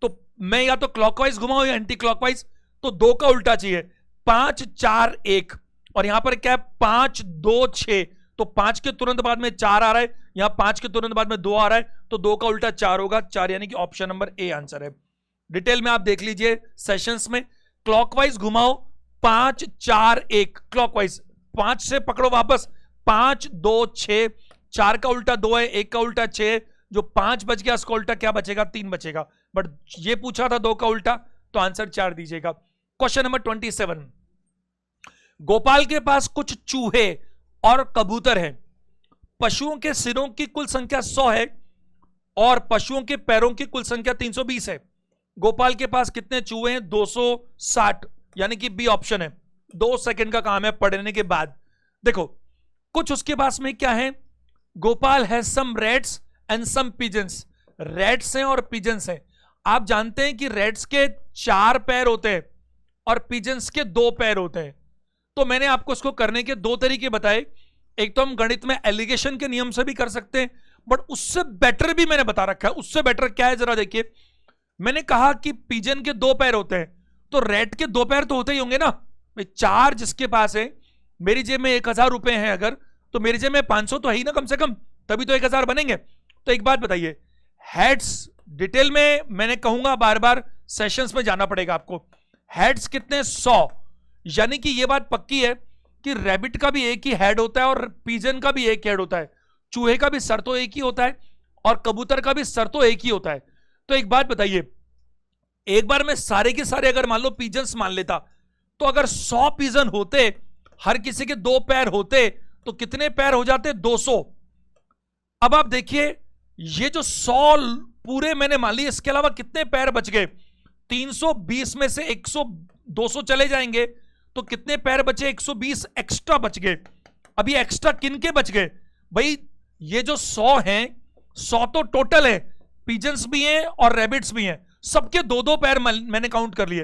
तो मैं या तो क्लॉकवाइज घुमाऊं या एंटी क्लॉकवाइज, तो 2 का उल्टा चाहिए, 5 4 1, और यहां पर क्या है 5 2 6, तो 5 के तुरंत बाद में 4 आ रहा है, यहां 5 के तुरंत बाद में 2 आ रहा है, तो 2 का उल्टा 4 होगा, 4 यानी कि ऑप्शन नंबर ए आंसर है। डिटेल में आप देख लीजिए सेशंस में, क्लॉकवाइज घुमाओ 5 4 1, क्लॉकवाइज 5 से पकड़ो वापस, 5 2 6, 4 का उल्टा 2 है, 1 का उल्टा 6, जो 5 बच गया उसका उल्टा क्या बचेगा, 3 बचेगा, बट ये पूछा था 2 का उल्टा, तो आंसर 4 दीजिएगा। क्वेश्चन नंबर 27, गोपाल के पास कुछ चूहे और कबूतर हैं, पशुओं के सिरों की कुल संख्या 100 है और पशुओं के पैरों की कुल संख्या 320 है। गोपाल के पास कितने चूहे हैं, 260, यानी कि बी ऑप्शन है। 2 सेकंड का काम है पढ़ने के बाद। देखो कुछ उसके पास में क्या है, गोपाल है some rats and some pigeons, rats हैं और पिजन्स हैं। आप जानते हैं कि रैट्स के 4 पैर होते हैं और पिजन्स के 2 पैर होते हैं। तो मैंने आपको इसको करने के 2 तरीके बताए, एक तो हम गणित में एलिगेशन के नियम से भी कर सकते हैं, बट उससे बेटर भी मैंने बता रखा है। उससे बेटर क्या है जरा देखिए, मैंने कहा कि पिजन के 2 पैर होते हैं, तो रैट के 2 पैर तो होते ही होंगे ना। 4 जिसके पास है, मेरी जेब में 1000 रुपए हैं अगर, तो मेरी जेब में 500 तो है ही ना कम से कम, तभी तो 1000 बनेंगे। तो एक बात बताइए, हेड्स डिटेल में मैंने कहूंगा, बार बार सेशंस में जाना पड़ेगा आपको। हेड्स कितने, 100, यानी कि यह बात पक्की है कि रैबिट का भी एक ही हेड होता है और पिजन का भी एक हेड होता है, चूहे का भी सर तो एक ही होता है और कबूतर का भी सर तो एक ही होता है। तो एक बात बताइए, एक बार मैं सारे के सारे अगर मान लो पिजन्स मान लेता, तो अगर 100 पिजन होते, हर किसी के 2 पैर होते, तो कितने पैर हो जाते, 200। अब आप देखिए ये जो 100 पूरे मैंने मान लिए, इसके अलावा कितने पैर बच गए, 320 में से 100 200 चले जाएंगे तो कितने पैर बचे, 120 एक्स्ट्रा बच गए। अभी एक्स्ट्रा किन के बच गए भाई, ये जो 100 हैं, 100 तो टोटल है, पिजन्स भी हैं और रैबिट्स भी हैं, सबके 2-2 पैर मैंने काउंट कर लिए।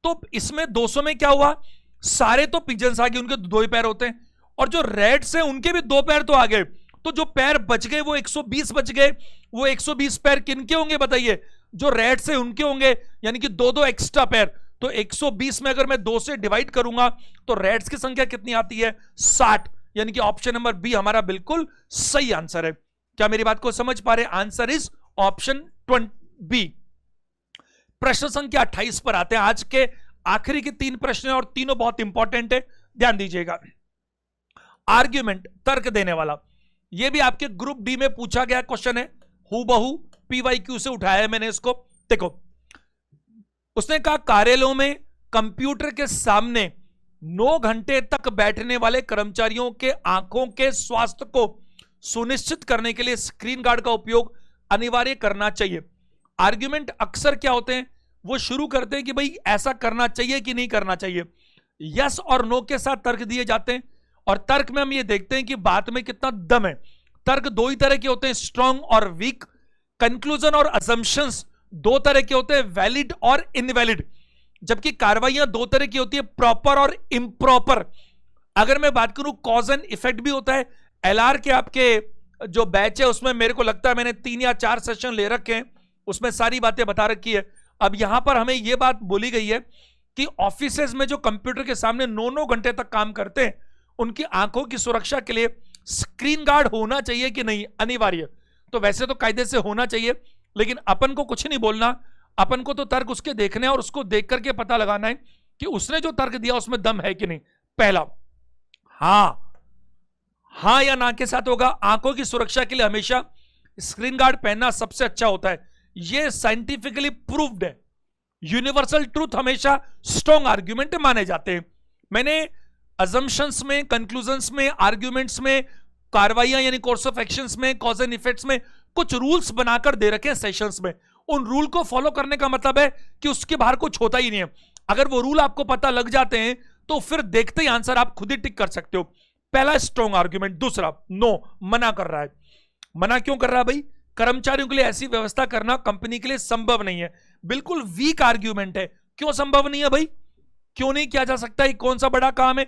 तो इसमें 200 में क्या हुआ, सारे तो पिजन्स आ गए, उनके 2 ही पैर होते हैं, और जो रैट्स हैं उनके भी 2 पैर तो आ गए, तो जो पैर बच गए वो 120 बच गए। वो 120 पैर किनके होंगे बताइए, जो रैट्स हैं उनके होंगे, यानी कि 2-2 एक्स्ट्रा पैर। तो 120 में अगर मैं 2 से डिवाइड करूंगा तो रैट्स की संख्या कितनी आती है, 60, यानी कि ऑप्शन नंबर बी हमारा बिल्कुल सही आंसर है। क्या मेरी बात को समझ पा रहे, आंसर इज ऑप्शन बी। प्रश्न संख्या 28 पर आते हैं। आज के आखिरी के 3 प्रश्न और तीनों बहुत इंपॉर्टेंट है, ध्यान दीजिएगा। आर्ग्यूमेंट, तर्क देने वाला, यह भी आपके ग्रुप डी में पूछा गया क्वेश्चन है, हूबहू पीवाईक्यू से उठाया है मैंने इसको। देखो उसने कहा कार्यालयों में कंप्यूटर के सामने 9 घंटे तक बैठने वाले कर्मचारियों के आंखों के स्वास्थ्य को सुनिश्चित करने के लिए स्क्रीन गार्ड का उपयोग अनिवार्य करना चाहिए। आर्ग्यूमेंट अक्सर क्या होते हैं, वो शुरू करते हैं कि भाई ऐसा करना चाहिए कि नहीं करना चाहिए, यस और नो के साथ तर्क दिए जाते हैं, और तर्क में हम ये देखते हैं कि बात में कितना दम है। तर्क 2 ही तरह के होते हैं, स्ट्रॉन्ग और वीक। कंक्लूजन और असम्पशंस 2 तरह के होते हैं, वैलिड और इनवैलिड। जबकि कार्रवाइयां 2 तरह की होती है, प्रॉपर और इम्प्रॉपर। अगर मैं बात करूं कॉज एंड इफेक्ट भी होता है। एलआर के आपके जो बैच है उसमें मेरे को लगता है मैंने 3 या 4 सेशन ले रखे हैं, उसमें सारी बातें बता रखी है। अब यहां पर हमें यह बात बोली गई है कि ऑफिसेज में जो कंप्यूटर के सामने 9-9 घंटे तक काम करते हैं, उनकी आंखों की सुरक्षा के लिए स्क्रीन गार्ड होना चाहिए कि नहीं, अनिवार्य। तो वैसे तो कायदे से होना चाहिए, लेकिन अपन को कुछ नहीं बोलना, अपन को तो तर्क उसके देखने और उसको देख करके पता लगाना है कि उसने जो तर्क दिया उसमें दम है कि नहीं। पहला, हां या ना के साथ होगा। आंखों की सुरक्षा के लिए हमेशा स्क्रीन गार्ड पहनना सबसे अच्छा होता है, यह साइंटिफिकली प्रूव्ड है। यूनिवर्सल ट्रूथ हमेशा स्ट्रॉन्ग आर्ग्यूमेंट माने जाते हैं। मैंने अजम्पशंस में, कंक्लूजन्स में, आर्ग्यूमेंट्स में, कार्रवाइयां यानी कोर्स ऑफ एक्शंस में, कॉज एंड इफेक्ट्स में कुछ रूल्स बनाकर दे रखे हैं सेशंस में, उन रूल को फॉलो करने का मतलब है कि उसके बाहर कुछ होता ही नहीं है। अगर वो रूल आपको पता लग जाते हैं तो फिर देखते ही आंसर आप खुद ही टिक कर सकते हो। पहला स्ट्रॉन्ग आर्ग्यूमेंट, दूसरा नो, मना कर रहा है। मना क्यों कर रहा है भाई? कर्मचारियों के लिए ऐसी व्यवस्था करना कंपनी के लिए संभव नहीं है। बिल्कुल वीक आर्ग्यूमेंट है। क्यों संभव नहीं है भाई? क्यों नहीं किया जा सकता? कौन सा बड़ा काम है?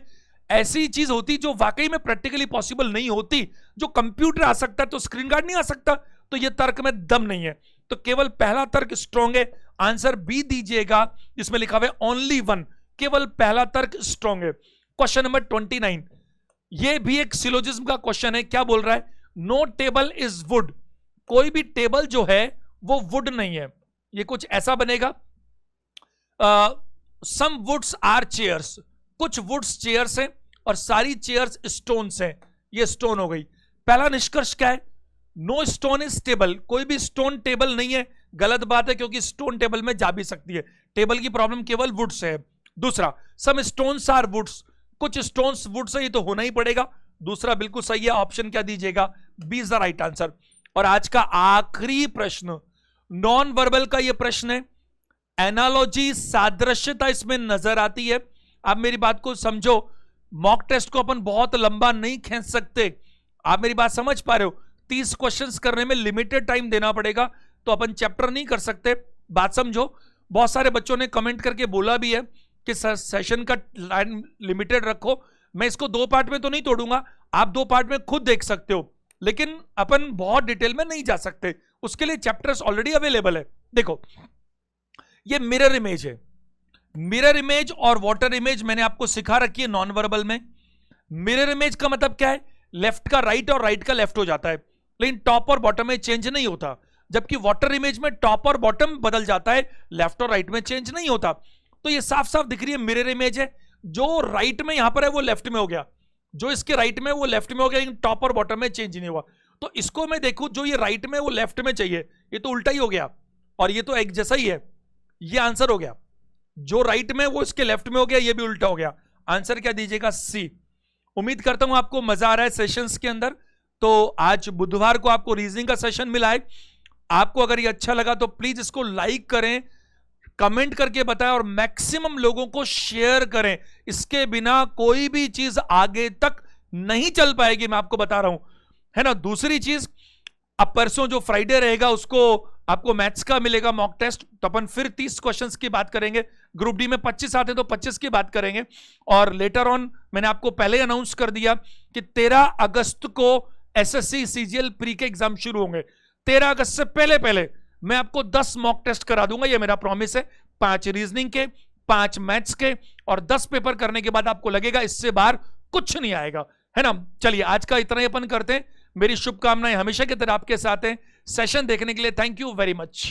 ऐसी चीज होती जो वाकई में प्रैक्टिकली पॉसिबल नहीं होती। जो कंप्यूटर आ सकता है तो स्क्रीन गार्ड नहीं आ सकता, तो ये तर्क में दम नहीं है। तो केवल पहला तर्क स्ट्रॉन्ग है। आंसर बी दीजिएगा जिसमें लिखा हुआ है ओनली वन, केवल पहला तर्क स्ट्रॉन्ग है। क्वेश्चन नंबर 29, ये भी एक सिलोजिज्म का क्वेश्चन है। क्या बोल रहा है? No table is wood. कोई भी टेबल जो है वो वुड नहीं है। ये कुछ ऐसा बनेगा, सम वुड्स आर चेयर्स, कुछ वुड्स चेयर्स हैं और सारी चेयर्स स्टोन्स हैं। ये स्टोन हो गई। पहला निष्कर्ष क्या है? No stone is table. कोई भी स्टोन टेबल नहीं है। गलत बात है, क्योंकि स्टोन टेबल में जा भी सकती है। टेबल की प्रॉब्लम केवल वुड से है। दूसरा, सम स्टोन्स आर वुड्स, कुछ स्टोन्स वुड से ही तो होना ही पड़ेगा। दूसरा बिल्कुल सही है। ऑप्शन क्या दीजिएगा? B is the right answer. और आज का आखिरी प्रश्न नॉन वर्बल का यह प्रश्न है। एनालॉजी, सादृश्यता इसमें नजर आती है। आप मेरी बात को समझो। मॉक टेस्ट को अपन बहुत लंबा नहीं खींच सकते। आप मेरी बात समझ पा रहे हो? 30 क्वेश्चंस करने में लिमिटेड टाइम देना पड़ेगा, तो अपन चैप्टर नहीं कर सकते। बात समझो। बहुत सारे बच्चों ने कमेंट करके बोला भी है कि सेशन का लाइन लिमिटेड रखो। मैं इसको 2 पार्ट में तो नहीं तोड़ूंगा, आप 2 पार्ट में खुद देख सकते हो, लेकिन अपन बहुत डिटेल में नहीं जा सकते। उसके लिए चैप्टर्स ऑलरेडी अवेलेबल है। देखो, ये मिरर इमेज है। मिरर इमेज और वाटर इमेज मैंने आपको सिखा रखी है नॉन वर्बल में। मिरर इमेज का मतलब क्या है? लेफ्ट का राइट और राइट का लेफ्ट हो जाता है, लेकिन टॉप और बॉटम में चेंज नहीं होता। जबकि वाटर इमेज में टॉप और बॉटम बदल जाता है, लेफ्ट और राइट में चेंज नहीं होता। तो ये साफ साफ दिख रही है मिरर इमेज है। जो राइट में यहां पर है वो लेफ्ट में हो गया, जो इसके राइट में वो लेफ्ट में हो गया, लेकिन टॉप और बॉटम में चेंज नहीं हुआ। तो इसको मैं देखूं, जो ये राइट में वो लेफ्ट में चाहिए, ये तो उल्टा ही हो गया, और ये तो एक जैसा ही है। ये आंसर हो गया। जो राइट में वो इसके लेफ्ट में हो गया, ये भी उल्टा हो गया। आंसर क्या दीजिएगा? सी। उम्मीद करता हूं आपको मजा आ रहा है सेशंस के अंदर। तो आज बुधवार को आपको रीजनिंग का सेशन मिला है। आपको अगर ये अच्छा लगा तो प्लीज इसको लाइक करें, कमेंट करके बताएं और मैक्सिमम लोगों को शेयर करें। इसके बिना कोई भी चीज आगे तक नहीं चल पाएगी, मैं आपको बता रहा हूं, है ना। दूसरी चीज, अब परसों जो फ्राइडे रहेगा उसको आपको मैथ्स का मिलेगा मॉक टेस्ट, तो अपन फिर 30 क्वेश्चंस की बात करेंगे। ग्रुप डी में 25 आते तो 25 की बात करेंगे। और लेटर ऑन मैंने आपको पहले अनाउंस कर दिया कि 13 अगस्त को एसएससी सीजीएल प्री के एग्जाम शुरू होंगे। 13 अगस्त से पहले पहले मैं आपको 10 मॉक टेस्ट करा दूंगा, ये मेरा प्रॉमिस है। 5 रीजनिंग के, 5 मैथ्स के, और 10 पेपर करने के बाद आपको लगेगा इससे बाहर कुछ नहीं आएगा, है ना। चलिए आज का इतना ही अपन करते हैं। मेरी शुभकामनाएं हमेशा की तरह आपके साथ हैं। सेशन देखने के लिए थैंक यू वेरी मच।